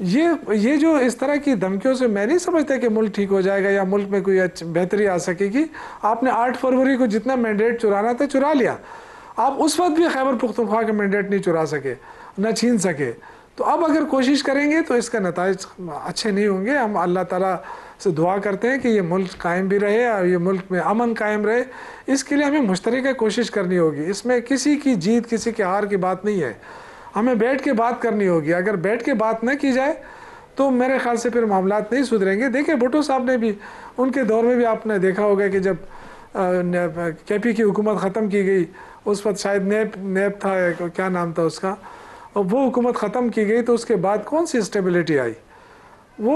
ये जो इस तरह की धमकियों से मैं नहीं समझता कि मुल्क ठीक हो जाएगा या मुल्क में कोई बेहतरी आ सकेगी। आपने 8 फरवरी को जितना मैंडेट चुराना था चुरा लिया। आप उस वक्त भी खैबर पुख्तनख्वा का मैंडेट नहीं चुरा सके, न छीन सके। तो अब अगर कोशिश करेंगे तो इसका नताइज अच्छे नहीं होंगे। हम अल्लाह ताला से दुआ करते हैं कि ये मुल्क कायम भी रहे और ये मुल्क में अमन कायम रहे। इसके लिए हमें मुश्तरका कोशिश करनी होगी। इसमें किसी की जीत किसी के हार की बात नहीं है, हमें बैठ के बात करनी होगी। अगर बैठ के बात न की जाए तो मेरे ख्याल से फिर मामलात नहीं सुधरेंगे। देखिए भुट्टो साहब ने भी, उनके दौर में भी आपने देखा होगा कि जब KP की हुकूमत ख़त्म की गई, उस वक्त शायद नेप था, क्या नाम था उसका, और वो हुकूमत ख़त्म की गई तो उसके बाद कौन सी स्टेबिलिटी आई? वो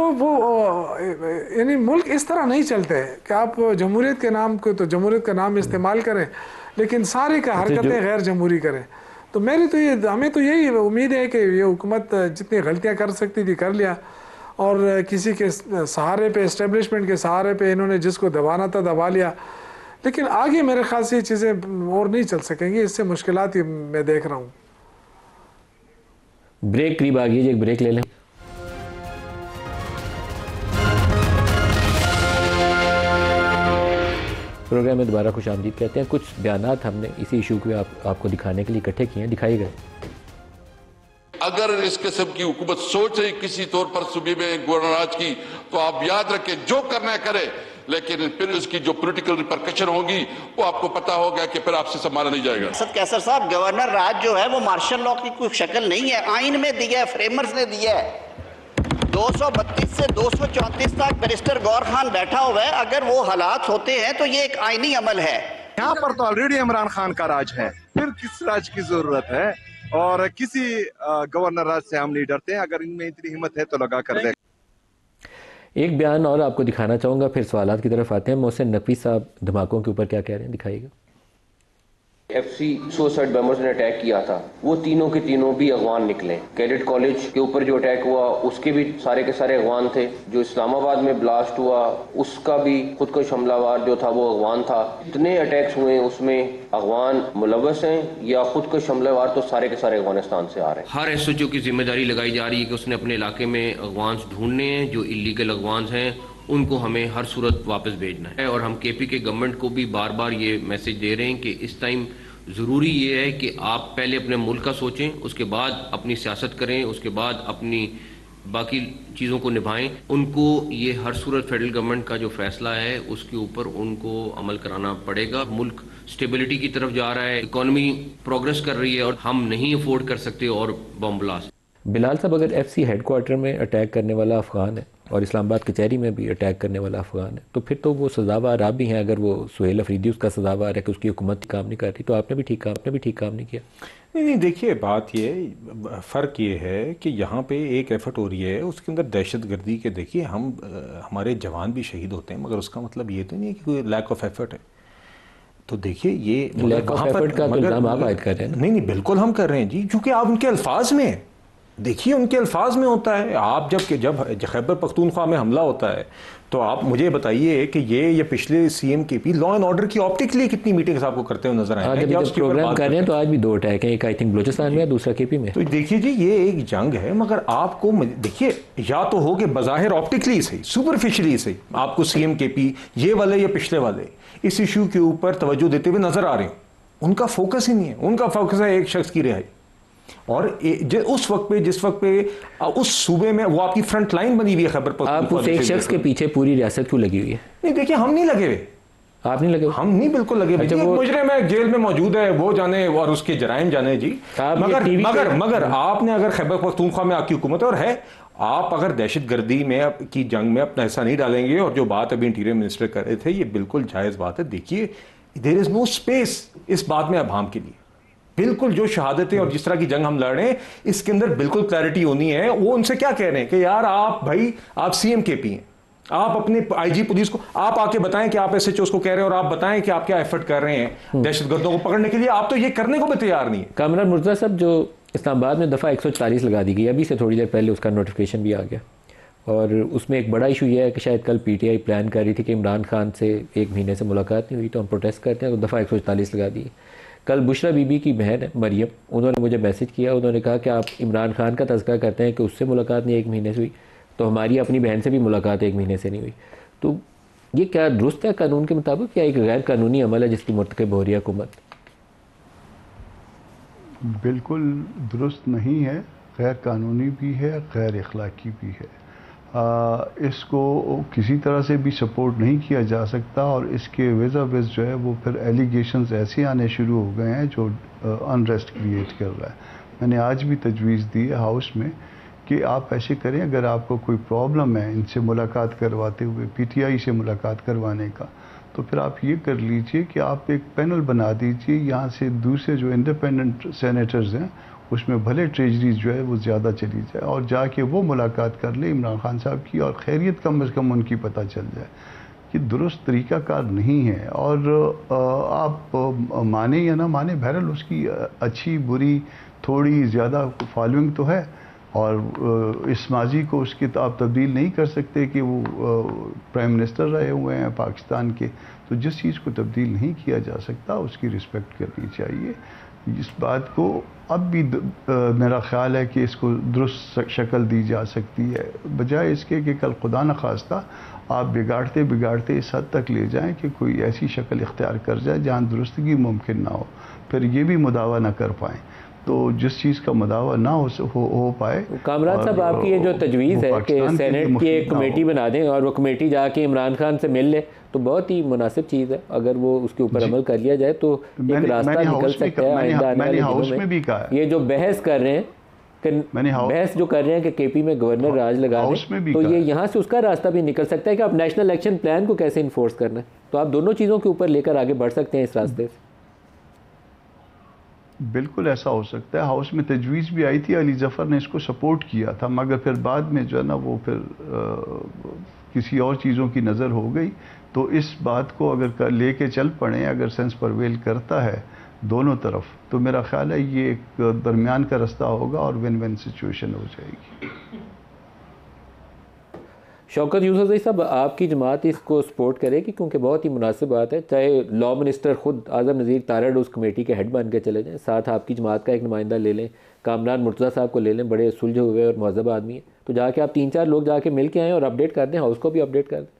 यानी मुल्क इस तरह नहीं चलते कि आप जमहूरियत के नाम को तो जमहूरियत का नाम इस्तेमाल करें लेकिन सारी का हरकतें गैर जमहूरी करें। तो हमें तो यही उम्मीद है कि ये हुकूमत जितनी गलतियां कर सकती थी कर लिया। और किसी के सहारे पे, एस्टेब्लिशमेंट के सहारे पे इन्होंने जिसको दबाना था दबा लिया। लेकिन आगे मेरे ख्याल से ये चीज़ें और नहीं चल सकेंगी, इससे मुश्किलात ही मैं देख रहा हूँ।
ब्रेक करीब आ गई है, एक ब्रेक ले लें। प्रोग्राम में दोबारा खुश आमदीद कहते हैं। कुछ बयानात हमने इसी इशू को आपको दिखाने के लिए इकट्ठे किए हैं, दिखाई गए।
अगर इस किस्म की हुकूमत सोच रही किसी तौर पर सूबे में गवर्नर राज की, तो आप याद रखें जो करना है करे, लेकिन फिर उसकी जो पॉलिटिकल रिपरकशन होगी वो आपको पता होगा कि फिर आपसे संभाला नहीं जाएगा।
असद कैसर साहब, गवर्नर राज जो है वो मार्शल लॉ की कोई शक्ल नहीं है, आइन में दिया है, फ्रेमर्स ने दिया है। 232 से 234 तक बैरिस्टर गौर खान बैठा हुआ है। अगर वो हालात होते हैं तो ये एक आईनी अमल है।
यहाँ पर तो ऑलरेडी इमरान खान का राज है, फिर किस राज की जरूरत है? और किसी गवर्नर राज से हम नहीं डरते हैं। अगर इनमें इतनी हिम्मत है तो लगा कर दे।
एक बयान और आपको दिखाना चाहूँगा, फिर सवालात की तरफ आते हैं। मोहसिन नकवी साहब धमाकों के ऊपर क्या कह रहे हैं, दिखाइएगा।
FC सुसाइड बॉम्बर्स ने अटैक किया था, वो तीनों के तीनों भी अगवान निकले। कैडेट कॉलेज के ऊपर जो अटैक हुआ उसके भी सारे के सारे अगवान थे। जो इस्लामाबाद में ब्लास्ट हुआ उसका भी खुदकुश हमलावर जो था वो अगवान था। इतने अटैक्स हुए उसमें अगवान मुलव्वस हैं या खुदकुश हमलावर तो सारे के सारे अफगानिस्तान से आ रहे हैं। हर SHO की जिम्मेदारी लगाई जा रही है कि उसने अपने इलाके में अगवान ढूंढने हैं, जो इलीगल अगवान हैं उनको हमें हर सूरत वापस भेजना है। और हम KP के गवर्नमेंट को भी बार बार ये मैसेज दे रहे हैं कि इस टाइम ज़रूरी ये है कि आप पहले अपने मुल्क का सोचें, उसके बाद अपनी सियासत करें, उसके बाद अपनी बाकी चीज़ों को निभाएं। उनको ये हर सूरत फेडरल गवर्नमेंट का जो फैसला है उसके ऊपर उनको अमल कराना पड़ेगा। मुल्क स्टेबिलिटी की तरफ जा रहा है, इकॉनमी प्रोग्रेस कर रही है और हम नहीं अफोर्ड कर सकते और बम ब्लास्ट।
बिलाल साहब, अगर FC हेडक्वार्टर में अटैक करने वाला अफगान है और इस्लामाबाद कचहरी में भी अटैक करने वाला अफगान है, तो फिर तो वो सज़ावार आप भी हैं। अगर वो सुहेल अफरीदी उसका सज़ावार है कि उसकी हुकूमत काम नहीं कर रही, तो आपने भी ठीक काम नहीं किया।
नहीं, देखिए बात ये फ़र्क ये है कि यहाँ पे एक एफर्ट हो रही है, उसके अंदर दहशतगर्दी के। देखिए हमारे जवान भी शहीद होते हैं, मगर उसका मतलब ये तो नहीं है कि कोई लैक ऑफ एफर्ट है। तो देखिए ये
लैक ऑफ एफर्ट का इल्ज़ाम आप आयद कर रहे हैं।
नहीं, बिल्कुल हम कर रहे हैं जी, क्योंकि आप उनके अल्फाज में देखिए, उनके अल्फाज में होता है। आप जब खैबर पख्तूनख्वा में हमला होता है तो आप मुझे बताइए कि ये पिछले CM KP law and order की ऑप्टिकली कितनी मीटिंग्स आपको करते हुए नजर आए हैं।
जब प्रोग्राम कर रहे हैं तो आज भी 2 अटैक हैं, एक आई थिंक बलूचिस्तान में, दूसरा KP में।
तो देखिए जी, ये एक जंग है, मगर आपको देखिए या तो हो कि बज़ाहिर ऑप्टिकली सही, सुपरफिशली सही आपको CM KP ये वाले या पिछले वाले इस इशू के ऊपर तवज्जो देते हुए नजर आ रहे हैं। उनका फोकस ही नहीं है, उनका फोकस है एक शख्स की रिहाई। और उस वक्त पे जिस वक्त पे उस सूबे में वो आपकी फ्रंट लाइन बनी हुई है खैबर पख्तूनख्वा,
आप उस एक शख्स के पीछे पूरी रियासत क्यों लगी हुई है?
नहीं, देखिए हम नहीं लगे हुए।
आप नहीं लगे?
हम नहीं बिल्कुल लगे। अच्छा, वो मुजरिम है, जेल में मौजूद है, वो जाने और उसके जराइम जाने जी। मगर आपने अगर खैबर पख्तूनख्वा में आपकी हुकूमत और है, आप अगर दहशतगर्दी में की जंग में अपना हिस्सा नहीं डालेंगे, और जो बात अभी इंटीरियर मिनिस्टर कर रहे थे ये बिल्कुल जायज़ बात है। देखिए देयर इज नो स्पेस इस बात में अभाम के लिए। बिल्कुल जो शहादतें और जिस तरह की जंग हम लड़ रहे हैं इसके अंदर बिल्कुल क्लैरिटी होनी है। वो उनसे क्या कह रहे हैं कि यार आप CM KP हैं, आप अपने IG पुलिस को आप आके बताएं कि आप SHOs को कह रहे हैं, और आप बताएं कि आप क्या एफर्ट कर रहे हैं दहशतगर्दों को पकड़ने के लिए। आप तो ये करने को भी तैयार नहीं है।
कामरान मुर्तज़ा साहब, जो इस्लामाबाद में दफ़ा 140 लगा दी गई, अभी से थोड़ी देर पहले उसका नोटिफिकेशन भी आ गया, और उसमें एक बड़ा इशू यह है कि शायद कल PTI प्लान कर रही थी कि इमरान खान से 1 महीने से मुलाकात नहीं हुई तो हम प्रोटेस्ट करते हैं, तो दफ़ा 140 लगा दी। कल बुशरा बीबी की बहन है मरियम, उन्होंने मुझे मैसेज किया, उन्होंने कहा कि आप इमरान खान का तज़किरा करते हैं कि उससे मुलाकात नहीं 1 महीने से हुई, तो हमारी अपनी बहन से भी मुलाकात 1 महीने से नहीं हुई। तो ये क्या दुरुस्त है कानून के मुताबिक, या एक गैर कानूनी अमल है जिसकी मुर्तकब हो रही है हुकूमत?
बिल्कुल दुरुस्त नहीं है, गैर कानूनी भी है, गैर इखलाकी भी है। इसको किसी तरह से भी सपोर्ट नहीं किया जा सकता, और इसके वज़ा विज़ जो है वो फिर एलिगेशंस ऐसे आने शुरू हो गए हैं जो अनरेस्ट क्रिएट कर रहा है। मैंने आज भी तजवीज़ दी है हाउस में कि आप ऐसे करें, अगर आपको कोई प्रॉब्लम है इनसे मुलाकात करवाते हुए, PTI से मुलाकात करवाने का, तो फिर आप ये कर लीजिए कि आप एक पैनल बना दीजिए, यहाँ से दूसरे जो इंडिपेंडेंट सेनेटर्स हैं उसमें भले ट्रेजरी जो है वो ज़्यादा चली जाए, और जाके वो मुलाकात कर ले इमरान खान साहब की, और खैरियत कम से कम उनकी पता चल जाए। ये दुरुस्त तरीक़ाकार नहीं है। और आप माने या ना माने, बहरहाल उसकी अच्छी बुरी थोड़ी ज़्यादा फॉलोइंग तो है, और इस माजी को उसकी आप तब्दील नहीं कर सकते कि वो प्राइम मिनिस्टर रहे हुए हैं पाकिस्तान के। तो जिस चीज़ को तब्दील नहीं किया जा सकता उसकी रिस्पेक्ट करनी चाहिए। इस बात को अब भी मेरा ख़्याल है कि इसको दुरुस्त शक्ल दी जा सकती है, बजाय इसके कि कल खुदा न खास्ता आप बिगाड़ते बिगाड़ते इस हद तक ले जाएं कि कोई ऐसी शक्ल इख्तियार कर जाए जहाँ दुरुस्तगी मुमकिन ना हो, फिर ये भी मुदावा ना कर पाएँ। तो जिस चीज़ का मुदावा ना हो पाए।
कामरान साहब, आपकी ये जो तजवीज़ है कि सेनेट की एक कमेटी बना दें और वो कमेटी जाके इमरान खान से मिल ले, तो बहुत ही मुनासिब चीज़ है। अगर वो उसके ऊपर अमल कर लिया जाए तो एक रास्ता निकल सकता है आइंदा आने वाले दिनों में। ये जो बहस कर रहे हैं बहस जो कर रहे हैं कि केपी में गवर्नर राज लगा दें, तो ये यहाँ से उसका रास्ता भी निकल सकता है कि आप नेशनल इलेक्शन प्लान को कैसे इन्फोर्स करना है। तो आप दोनों चीज़ों के ऊपर लेकर आगे बढ़ सकते हैं इस रास्ते से।
बिल्कुल ऐसा हो सकता है। हाउस में तजवीज़ भी आई थी, अली जफ़र ने इसको सपोर्ट किया था, मगर फिर बाद में जो है ना वो फिर किसी और चीज़ों की नज़र हो गई। तो इस बात को अगर लेके चल पड़े, अगर सेंस परवेल करता है दोनों तरफ, तो मेरा ख्याल है ये एक दरमियान का रास्ता होगा और विन विन सिचुएशन हो जाएगी।
शौकत यूसुफज़ई साहब, आपकी जमात इसको सपोर्ट करेगी? क्योंकि बहुत ही मुनासिब बात है, चाहे लॉ मिनिस्टर ख़ुद आज़म नज़ीर तारड़ उस कमेटी के हेड बन के चले जाएँ, साथ आपकी जमात का एक नुमाइंदा ले लें, कामरान मुर्तज़ा साहब को ले लें, बड़े सुलझे हुए और महज़ब आदमी हैं, तो जाके आप 3-4 लोग जाके मिल के आएँ और अपडेट कर दें, हाउस को भी अपडेट कर दें।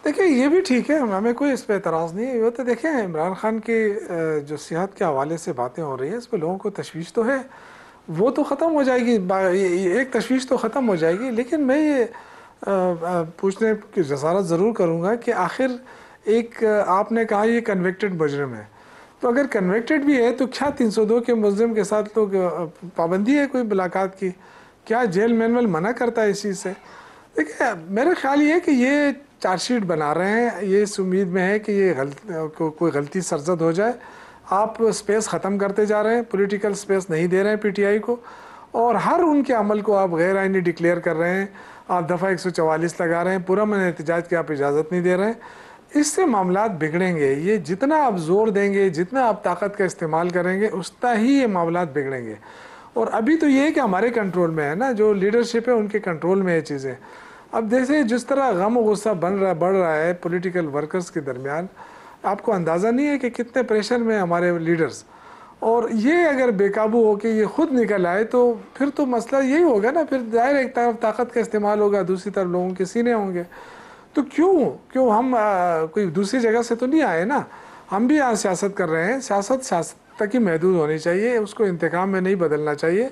देखिए ये भी ठीक है, हमें कोई इस पर एतराज़ नहीं है। वो तो देखें इमरान खान की जो सेहत के हवाले से बातें हो रही हैं, इस पर लोगों को तशवीश तो है, वो तो ख़त्म हो जाएगी, एक तशवीश तो ख़त्म हो जाएगी। लेकिन मैं ये पूछने की जसारत ज़रूर करूँगा कि आखिर एक आपने कहा ये कन्विक्टेड मुजरिम है, तो अगर कन्विक्टेड भी है तो क्या 302 के मुजरिम के साथ तो पाबंदी है कोई मुलाकात की? क्या जेल मैनुअल मना करता है इस चीज़ से? देखिए मेरा ख्याल ये है कि ये चार्जशीट बना रहे हैं, ये इस उम्मीद में है कि ये कोई गलती सरजद हो जाए। आप स्पेस ख़त्म करते जा रहे हैं, पॉलिटिकल स्पेस नहीं दे रहे हैं पीटीआई को, और हर उनके अमल को आप गैर आइनी डिक्लेयर कर रहे हैं। आप दफ़ा 144 लगा रहे हैं, पुरअमन एहतजाज की आप इजाज़त नहीं दे रहे हैं। इससे मामलात बिगड़ेंगे। ये जितना आप ज़ोर देंगे, जितना आप ताकत का इस्तेमाल करेंगे, उतना ही ये मामलात बिगड़ेंगे। और अभी तो ये है कि हमारे कंट्रोल में है ना, जो लीडरशिप है उनके कंट्रोल में है चीज़ें। अब जैसे जिस तरह गम और गुस्सा बढ़ रहा है पॉलिटिकल वर्कर्स के दरमियान, आपको अंदाज़ा नहीं है कि कितने प्रेशर में हमारे लीडर्स, और ये अगर बेकाबू हो के ये खुद निकल आए तो फिर तो मसला यही होगा ना, फिर जाहिर एक तरफ ताकत का इस्तेमाल होगा, दूसरी तरफ लोगों के सीने होंगे। तो क्यों हम कोई दूसरी जगह से तो नहीं आए ना, हम भी यहाँ सियासत कर रहे हैं। सियासत तक ही महदूद होनी चाहिए, उसको इंतकाम में नहीं बदलना चाहिए।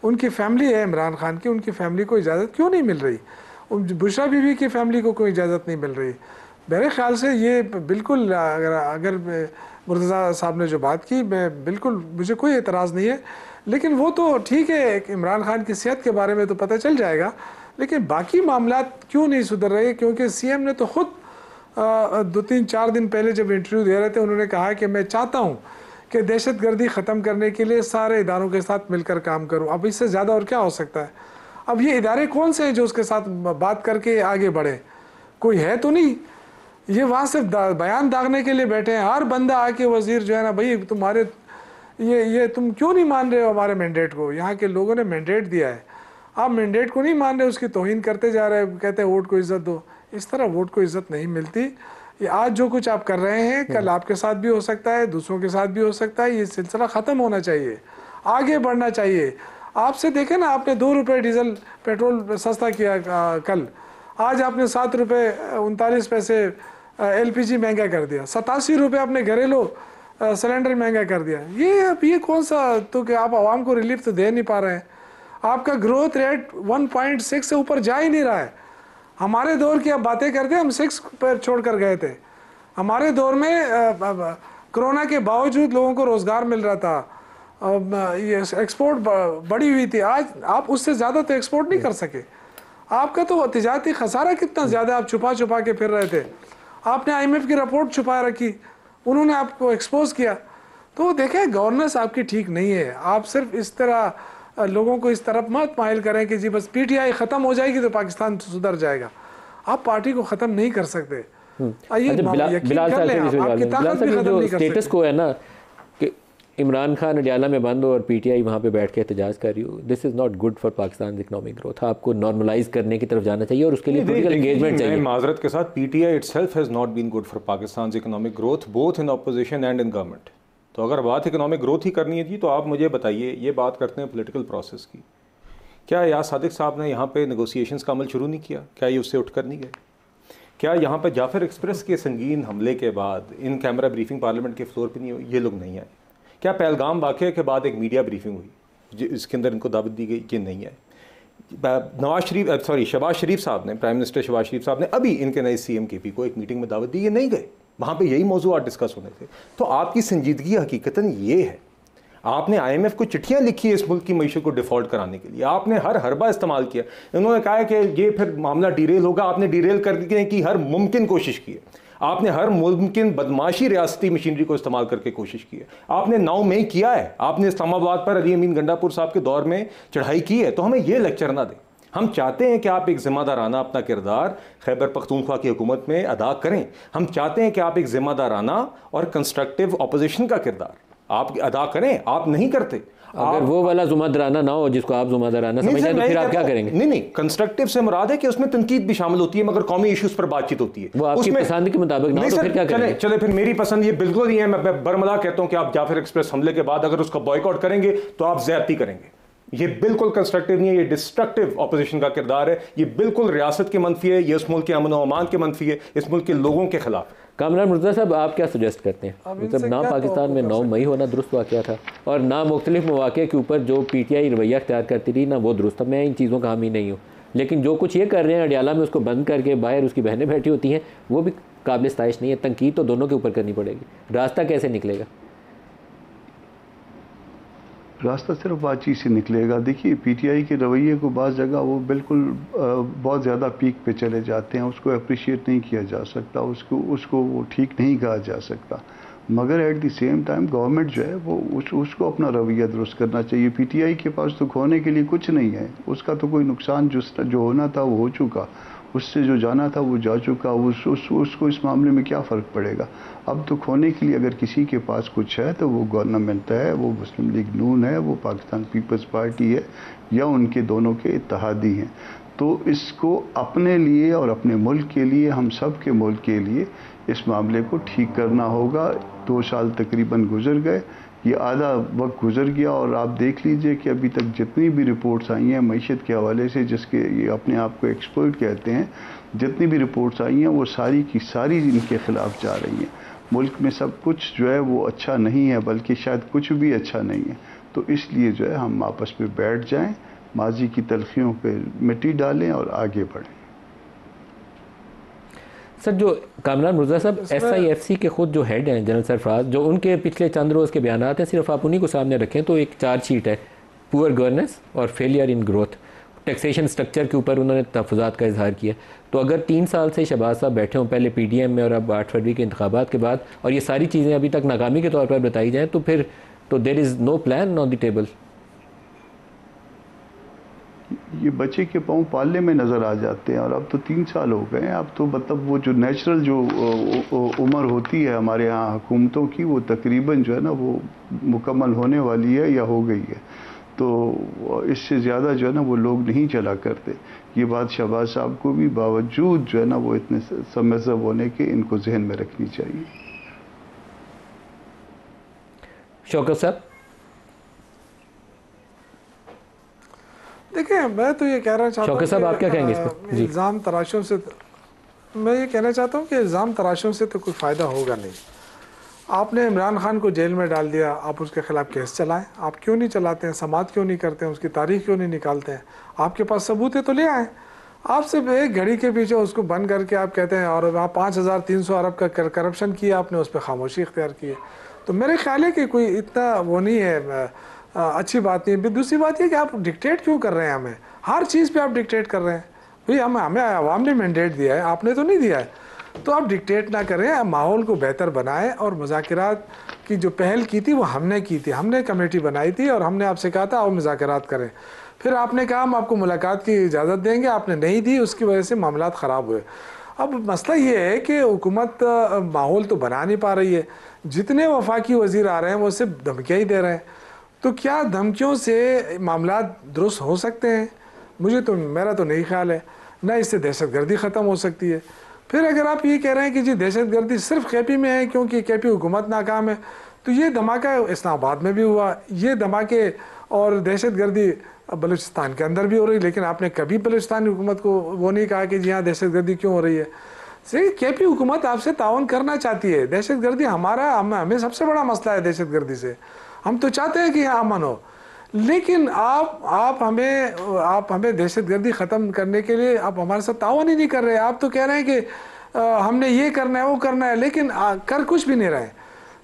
उनकी फैमिली है इमरान खान की, उनकी फैमिली को इजाज़त क्यों नहीं मिल रही? बुशरा बीवी की फैमिली को कोई इजाज़त नहीं मिल रही। मेरे ख्याल से ये बिल्कुल अगर मुर्तज़ा साहब ने जो बात की, मैं बिल्कुल, मुझे कोई एतराज़ नहीं है। लेकिन वो तो ठीक है, इमरान खान की सेहत के बारे में तो पता चल जाएगा, लेकिन बाकी मामलात क्यों नहीं सुधर रहे? क्योंकि सीएम ने तो ख़ुद 2-3-4 दिन पहले जब इंटरव्यू दे रहे थे, उन्होंने कहा कि मैं चाहता हूँ कि दहशतगर्दी ख़त्म करने के लिए सारे इदारों के साथ मिलकर काम करूँ। अब इससे ज़्यादा और क्या हो सकता है? अब ये इदारे कौन से हैं जो उसके साथ बात करके आगे बढ़े? कोई है तो नहीं। ये वहाँ सिर्फ बयान दागने के लिए बैठे हैं। हर बंदा आके वजीर जो है ना, भाई तुम्हारे ये तुम क्यों नहीं मान रहे हो हमारे मैंडेट को? यहाँ के लोगों ने मैंडेट दिया है, आप मैंडेट को नहीं मान रहे, उसकी तौहीन करते जा रहे हैं, कहते हैं वोट को इज्जत दो। इस तरह वोट को इज्जत नहीं मिलती। ये आज जो कुछ आप कर रहे हैं, कल आपके साथ भी हो सकता है, दूसरों के साथ भी हो सकता है। ये सिलसिला ख़त्म होना चाहिए, आगे बढ़ना चाहिए। आपसे देखें ना, आपने 2 रुपये डीजल पेट्रोल सस्ता किया कल, आज आपने 7 रुपये 39 पैसे LPG महंगा कर दिया, 87 रुपये आपने घरेलू सिलेंडर महंगा कर दिया। ये कौन सा, तो कि आप आवाम को रिलीफ तो दे नहीं पा रहे हैं। आपका ग्रोथ रेट 1.6 से ऊपर जा ही नहीं रहा है। हमारे दौर की आप बातें करते हैं, हम 6 पर छोड़ कर गए थे। हमारे दौर में कोरोना के बावजूद लोगों को रोज़गार मिल रहा था, ये एक्सपोर्ट बढ़ी हुई थी। आज आप उससे ज़्यादा तो एक्सपोर्ट नहीं कर सके। आपका तो तिजारती खसारा कितना ज़्यादा, आप छुपा के फिर रहे थे। आपने IMF की रिपोर्ट छुपा रखी, उन्होंने आपको एक्सपोज किया। तो देखें, गवर्नेंस आपकी ठीक नहीं है। आप सिर्फ इस तरह लोगों को इस तरफ मत माइल करें कि जी बस PTI ख़त्म हो जाएगी तो पाकिस्तान सुधर जाएगा। आप पार्टी को ख़त्म नहीं कर सकते।
स्टेटस को है ना कि इमरान खान अडियाला में बंद हो और पीटीआई वहाँ पे बैठ के एहतजाज कर रही हो, this is not good for Pakistan economic growth. आपको नॉर्मलाइज करने की तरफ जाना चाहिए और उसके लिए पॉलिटिकल एंगेजमेंट चाहिए।
माजरत के साथ PTI itself has not been good for Pakistan economic growth both in opposition and in government. तो अगर बात इकनॉमिक ग्रोथ ही करनी है जी, तो आप मुझे बताइए, ये बात करते हैं पॉलिटिकल प्रोसेस की, क्या यार सादिक साहब ने यहाँ पे नेगोशिएशंस का अमल शुरू नहीं किया? क्या ये उससे उठकर नहीं गए? क्या यहाँ पर जाफर एक्सप्रेस के संगीन हमले के बाद इन कैमरा ब्रीफिंग पार्लियामेंट के फ्लोर पे नहीं हुई? ये लोग नहीं आए। क्या पहलगाम वाक़े के बाद एक मीडिया ब्रीफिंग हुई इसके अंदर इनको दावत दी गई? ये नहीं है। शहबाज शरीफ साहब ने, प्राइम मिनिस्टर शहबाज शरीफ साहब ने अभी इनके नए CM KP को एक मीटिंग में दावत दी, ये नहीं गए। वहाँ पे यही मौजूद डिस्कस होने थे। तो आपकी संजीदगी हकीकतन ये है, आपने IMF को चिट्ठियाँ लिखी है इस मुल्क की मईशत को डिफ़ॉल्ट कराने के लिए, आपने हर हरबा इस्तेमाल किया। इन्होंने कहा है कि ये फिर मामला डिरेल होगा, आपने डिरेल करने की हर मुमकिन कोशिश की है। आपने हर मुमकिन बदमाशी रियासती मशीनरी को इस्तेमाल करके कोशिश की है। आपने 9 मई किया है, आपने इस्लामाबाद पर अली अमीन गंडापुर साहब के दौर में चढ़ाई की है। तो हमें ये लेक्चर ना दें। हम चाहते हैं कि आप एक ज़िम्मेदाराना अपना किरदार खैबर पख्तूनख्वा की हुकूमत में अदा करें। हम चाहते हैं कि आप एक ज़िम्मेदाराना और कंस्ट्रक्टिव अपोजिशन का किरदार आप अदा करें। आप नहीं करते।
अगर वो वाला ज़िम्मेदाराना ना हो जिसको आप ज़िम्मेदाराना समझते हैं, तो फिर आप क्या करेंगे?
नहीं, कंस्ट्रक्टिव से मुराद है कि उसमें तनकीद भी शामिल होती है, मगर कौमी इश्यूज पर बातचीत होती है।
वो आपकी पसंद के मुताबिक ना हो तो फिर क्या करेंगे?
चले फिर मेरी पसंद ये बिल्कुल ही है। मैं बरमला कहता हूँ कि आप जाफर एक्सप्रेस हमले के बाद अगर उसका बॉयकॉट करेंगे तो आप ज्यादती करेंगे। ये बिल्कुल कंस्ट्रक्टिव नहीं है, ये डिस्ट्रक्टिव ऑपोजिशन का किरदार है। ये बिल्कुल रियासत के मनफी है, ये इस मुल्क के अमन और अमान के मनफी है, इस मुल्क के लोगों के खिलाफ।
कामरान मुर्तज़ा साहब, आप क्या सजेस्ट करते हैं? मतलब ना पाकिस्तान में 9 मई होना दुरुस्त वाक़या था, और ना मुख्तलिफ मौक़े के ऊपर जो PTI रवैया अख्तियार करती थी ना वो दुरुस्त था। मैं इन चीज़ों का हामी नहीं हूँ, लेकिन जो कुछ ये कर रहे हैं अडियाला में उसको बंद करके बाहर उसकी बहनें बैठी होती हैं, वो भी काबिल सताइश नहीं है। तनकीद तो दोनों के ऊपर करनी पड़ेगी। रास्ता कैसे निकलेगा?
रास्ता सिर्फ बातचीत से निकलेगा। देखिए, PTI के रवैये को बाज़ जगह वो बिल्कुल बहुत ज़्यादा पीक पे चले जाते हैं, उसको अप्रिशिएट नहीं किया जा सकता, उसको वो ठीक नहीं कहा जा सकता। मगर at the same time government जो है वो उसको अपना रवैया दुरुस्त करना चाहिए। PTI के पास तो खोने के लिए कुछ नहीं है, उसका तो कोई नुकसान जो होना था वो हो चुका, उससे जो जाना था वो जा चुका। उसको इस मामले में क्या फ़र्क पड़ेगा? अब तो खोने के लिए अगर किसी के पास कुछ है तो वो गवर्नमेंट है, वो मुस्लिम लीग नून है, वो पाकिस्तान पीपल्स पार्टी है, या उनके दोनों के इत्तेहादी हैं। तो इसको अपने लिए और अपने मुल्क के लिए, हम सब के मुल्क के लिए इस मामले को ठीक करना होगा। 2 साल तकरीबन गुजर गए, ये आधा वक्त गुजर गया, और आप देख लीजिए कि अभी तक जितनी भी रिपोर्ट्स आई हैं मईशत के हवाले से, जिसके ये अपने आप को एक्सपर्ट कहते हैं, जितनी भी रिपोर्ट्स आई हैं वो सारी की सारी इनके ख़िलाफ़ जा रही हैं। मुल्क में सब कुछ जो है वो अच्छा नहीं है, बल्कि शायद कुछ भी अच्छा नहीं है। तो इसलिए जो है हम आपस में बैठ जाएं, माजी की तलखियों पे मिट्टी डालें और आगे बढ़ें।
सर, जो कामरान मुर्तज़ा साहब SIFC के खुद जो हेड हैं जनरल सरफराज, जो उनके पिछले चंद रोज़ के बयान हैं, सिर्फ आप उन्हीं को सामने रखें तो एक चार्जशीट है, पुअर गवर्नेंस और failure in growth. Taxation structure के ऊपर उन्होंने तहफ़्फ़ुज़ात का इजहार किया। तो अगर 3 साल से शहबाज साहब बैठे हों, पहले PDM में और अब 8 फरवरी के इंतखाबात के बाद, और ये सारी चीज़ें अभी तक नाकामी के तौर पर बताई जाएँ, तो फिर तो there is no plan on the table.
ये बच्चे के पाँव पालने में नज़र आ जाते हैं, और अब तो 3 साल हो गए हैं। अब तो मतलब वो जो नेचुरल जो उम्र होती है हमारे यहाँ हुकूमतों की, वो तकरीबन जो है ना वो मुकम्मल होने वाली है या हो गई है। तो इससे ज़्यादा जो है ना वो लोग नहीं चला करते। ये बात शहबाज साहब को भी बावजूद जो है ना वो इतने समझब होने के इनको जहन में रखनी चाहिए।
शौकत साहब,
देखिए, मैं तो ये कह रहा चाहता हूँ,
शौकत साहब आप क्या कहेंगे इस पर? जी,
इल्ज़ाम तराशों से मैं ये कहना चाहता हूँ कि इल्ज़ाम तराशों से तो कोई फ़ायदा होगा नहीं। आपने इमरान खान को जेल में डाल दिया, आप उसके ख़िलाफ़ केस चलाएं। आप क्यों नहीं चलाते हैं? समात क्यों नहीं करते हैं? उसकी तारीख क्यों नहीं निकालते हैं? आपके पास सबूत है तो ले आएँ। आप सिर्फ एक घड़ी के पीछे उसको बंद करके आप कहते हैं, और वहाँ 5300 अरब का करप्शन किया आपने, उस पर खामोशी इख्तियार की है। तो मेरे ख्याल है कि कोई इतना वो नहीं है, अच्छी बात नहीं है। दूसरी बात यह कि आप डिक्टेट क्यों कर रहे हैं हमें? हर चीज़ पे आप डिक्टेट कर रहे हैं। भाई हमें आवाम ने मैंडेट दिया है, आपने तो नहीं दिया है। तो आप डिक्टेट ना करें, माहौल को बेहतर बनाएं। और मुज़ाकरात की जो पहल की थी वो हमने की थी, हमने कमेटी बनाई थी और हमने आपसे कहा था आओ मुज़ाकरात करें। फिर आपने कहा हम आपको मुलाकात की इजाज़त देंगे, आपने नहीं दी, उसकी वजह से मामलात ख़राब हुए। अब मसला ये है कि हुकूमत माहौल तो बना नहीं पा रही है, जितने वफाकी वजीर आ रहे हैं वो सिर्फ धमकियाँ ही दे रहे हैं। तो क्या धमकियों से मामला दुरुस्त हो सकते हैं? मेरा तो नहीं ख्याल है। ना इससे दहशतगर्दी ख़त्म हो सकती है। फिर अगर आप ये कह रहे हैं कि जी दहशतगर्दी सिर्फ केपी में है क्योंकि केपी हुकूमत नाकाम है, तो ये धमाका इस्लामाबाद में भी हुआ, ये धमाके और दहशतगर्दी बलूचिस्तान के अंदर भी हो रही, लेकिन आपने कभी बलूचिस्तानी हुकूमत को वो नहीं कहा कि जी हाँ दहशतगर्दी क्यों हो रही है। सही, केपी हुकूमत आपसे ताउन करना चाहती है। दहशतगर्दी हमें सबसे बड़ा मसला है दहशतगर्दी से। हम तो चाहते हैं कि यहाँ अमन हो, लेकिन आप हमें दहशतगर्दी ख़त्म करने के लिए आप हमारे साथ ताउन ही नहीं कर रहे। आप तो कह रहे हैं कि हमने ये करना है वो करना है, लेकिन कर कुछ भी नहीं रहे,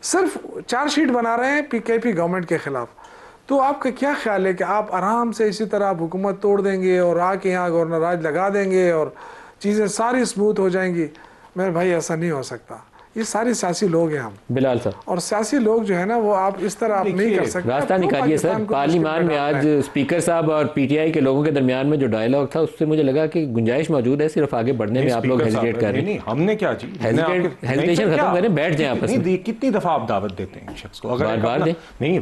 सिर्फ चार्जशीट बना रहे हैं केपी गवर्नमेंट के ख़िलाफ़। तो आपका क्या ख्याल है कि आप आराम से इसी तरह आप हुकूमत तोड़ देंगे और आके यहाँ गवर्नर राज लगा देंगे और चीज़ें सारी स्मूथ हो जाएंगी? मेरे भाई ऐसा नहीं हो सकता। ये सारे सियासी लोग हैं हम,
बिलाल साहब,
और सियासी लोग जो है ना वो आप इस तरह आप नहीं कर सकते।
रास्ता निकालिए सर। पार्लियामान में आज स्पीकर साहब और पीटीआई के लोगों के दरमियान में जो डायलॉग था उससे मुझे लगा कि गुंजाइश मौजूद है, सिर्फ आगे बढ़ने में आप लोग हेजिटेट कर रहे हैं।
हमने क्या जी
हेजिटेशन खत्म करें, बैठ जाए आपस में।
कितनी दफा आप दावत देते हैं शख्स को? अगर
बार-बार दें
नहीं,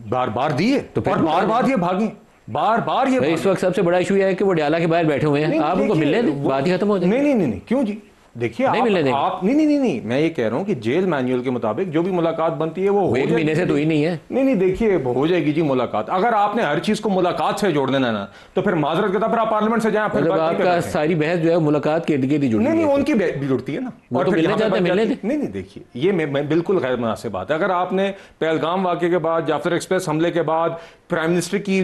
बार-बार दिए तो फिर बार-बार ये भागें, बार-बार ये।
इस वक्त सबसे बड़ा इशू है कि वो डाला के बाहर बैठे हुए हैं, आप उनको मिलने दें, बात ही खत्म हो जाए।
नहीं, क्यों जी? देखिए आप नहीं, मैं ये कह रहा हूँ कि जेल मैनुअल के मुताबिक जो भी मुलाकात बनती है वो
एक महीने से तो ही नहीं है।
नहीं, देखिए हो जाएगी जी मुलाकात। अगर आपने हर चीज को मुलाकात से जोड़ देना ना, तो फिर माजरत के फिर आप पार्लियामेंट से जाएं। फिर
आपका सारी बहस जो है मुलाकात के इर्द-गिर्द जुड़ी है।
नहीं, उनकी भी जुड़ती है ना।
और
नहीं, देखिए ये बिल्कुल गैर मुनासिब बात है। अगर आपने पहलगाम वाक़े के बाद, जाफर एक्सप्रेस हमले के बाद प्राइम मिनिस्टर की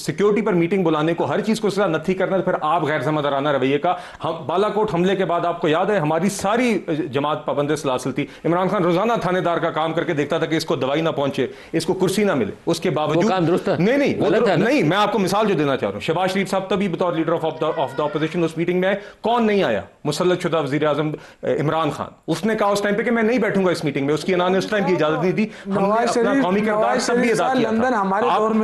सिक्योरिटी पर मीटिंग बुलाने को, हर चीज को इसका नथी करना, तो फिर आप गैर जिम्मेदाराना रवैये का। हम बालाकोट हमले के बाद आपको याद है हमारी सारी जमात पाबंद सलासिल थी। इमरान खान रोजाना थानेदार का काम करके देखता था कि इसको दवाई ना पहुंचे, इसको कुर्सी ना मिले, उसके बावजूद नहीं, मैं आपको मिसाल जो देना चाह रहा हूं, शहबाज शरीफ साहब तभी बतौर लीडर ऑफ द अपोजिशन उस मीटिंग में आए। कौन नहीं आया? मुसल्लत शुदा वजीर आजम इमरान खान। उसने कहा उस टाइम पे कि मैं नहीं बैठूंगा इस मीटिंग में, उसकी अनाने उस टाइम की इजाजत नहीं दी। हमने अपना कौमी किरदार सब भी अदा किया,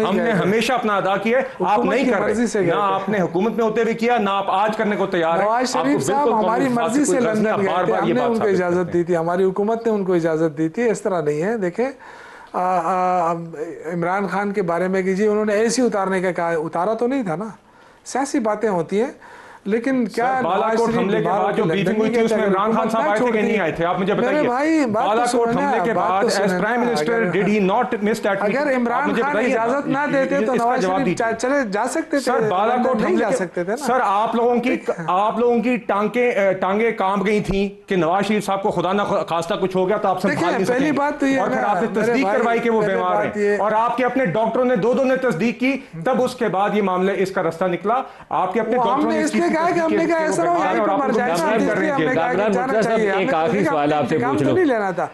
हमने हमेशा अपना अदा किया। आप नहीं कर रहे, ना आपने हुकूमत में होते हुए किया, ना आप आज करने को तैयार
हैं। शरीफ साहब हमारी मर्जी से लंदन गए थे, हमने उनको इजाजत दी थी, हमारी हुकूमत ने उनको इजाजत दी थी। इस तरह नहीं है। देखें इमरान खान के बारे में कीजिए, उन्होंने ऐसी उतारने का कहा, उतारा तो नहीं था ना, सियासी बातें होती हैं। लेकिन क्या
बालाकोट हमले के बाद जो ब्रीफिंग हुई थी उसमें इमरान खान साहब आए थे कि नहीं आए थे? आप मुझे बताइए। बालाकोट हमले के बाद as prime minister did he not miss that?
अगर इमरान खान इजाजत ना देते तो नवाज शरीफ चले जा सकते थे।
सर बालाकोट नहीं जा सकते थे ना। सर आप लोगों की टांगे कांप गई थी कि नवाज शरीफ साहब को खुदा ना खास्ता कुछ हो गया तो आप सब भाग नहीं सके।
पहली बात तो ये,
और फिर आपने तस्दीक करवाई कि वो बीमार है, और आपके अपने डॉक्टरों ने दो ने तस्दीक की, तब उसके बाद ये मामले इसका रास्ता निकला। आपके अपने डॉक्टरों ने
कहा कि हमने कहा ऐसा हो यानी तो मर जाए,
एक आखिरी सवाल आपसे पूछ लो।
नहीं लेना था,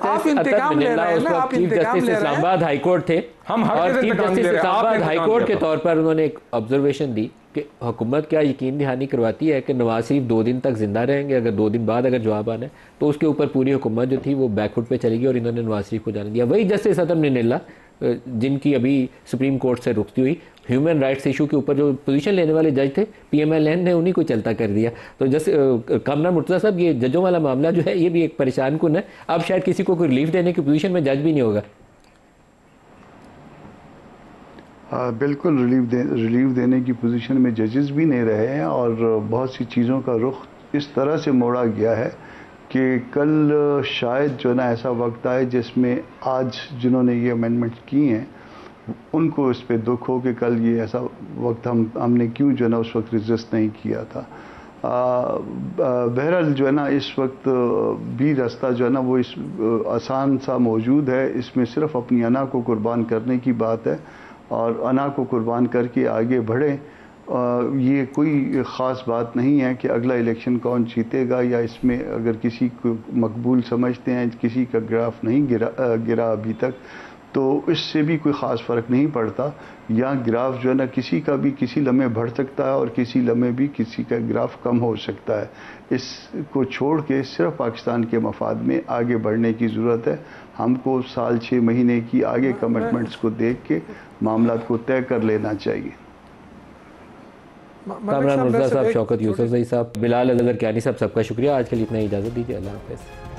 आप इंतकाम ले रहे हैं ना, आप इंतकाम ले रहे हैं।
इस्लामाबाद हाईकोर्ट थे, और चीफ जस्टिस इस्लामाबाद हाईकोर्ट के तौर पर उन्होंने एक ऑब्जर्वेशन दी कि हुकूमत क्या यकीन दहानी करवाती है कि नवाज शरीफ 2 दिन तक जिंदा रहेंगे, अगर 2 दिन बाद अगर जवाब आना है तो उसके ऊपर पूरी हुकूमत जो थी वो बैकफुट पे चली गई और इन्होंने नवाज शरीफ को जाने दिया। वही जस्टिस अदम निनेला जिनकी अभी सुप्रीम कोर्ट से रुखती हुई ह्यूमन राइट्स इशू के ऊपर जो पोजीशन लेने वाले जज थे, PMLN ने उन्हीं को चलता कर दिया। तो जैसे कामरान मुर्तज़ा साहब, ये जजों वाला मामला जो है ये भी एक परेशान कुन है। अब शायद किसी को कोई रिलीफ देने की पोजीशन में जज भी नहीं होगा।
बिल्कुल रिलीफ देने की पोजीशन में जजेस भी नहीं रहे हैं, और बहुत सी चीज़ों का रुख इस तरह से मोड़ा गया है कि कल शायद जो ना ऐसा वक्त आए जिसमें आज जिन्होंने ये अमेंडमेंट की हैं उनको इस पे दुख हो कि कल ये ऐसा वक्त हमने क्यों जो है ना उस वक्त रेजिस्ट नहीं किया था। बहरहाल जो है ना इस वक्त भी रास्ता जो है ना वो इस आसान सा मौजूद है। इसमें सिर्फ अपनी अना को कुर्बान करने की बात है, और अना को कुर्बान करके आगे बढ़ें। ये कोई ख़ास बात नहीं है कि अगला इलेक्शन कौन जीतेगा, या इसमें अगर किसी को मकबूल समझते हैं, किसी का ग्राफ नहीं गिरा अभी तक, तो इससे भी कोई ख़ास फ़र्क नहीं पड़ता। या ग्राफ जो है ना किसी का भी किसी लम्हे बढ़ सकता है और किसी लम्हे भी किसी का ग्राफ कम हो सकता है। इसको छोड़ के सिर्फ पाकिस्तान के मफाद में आगे बढ़ने की ज़रूरत है। हमको साल 6 महीने की आगे कमिटमेंट्स को देख के मामला को तय कर लेना चाहिए।
कामरान मुर्तज़ा साहब, शौकत यूसुफज़ई साहब, बिलाल अज़हर कियानी साहब, सबका शुक्रिया। आज के लिए इतना ही इजाज़त दीजिए। अल्लाह हाफ़िज़।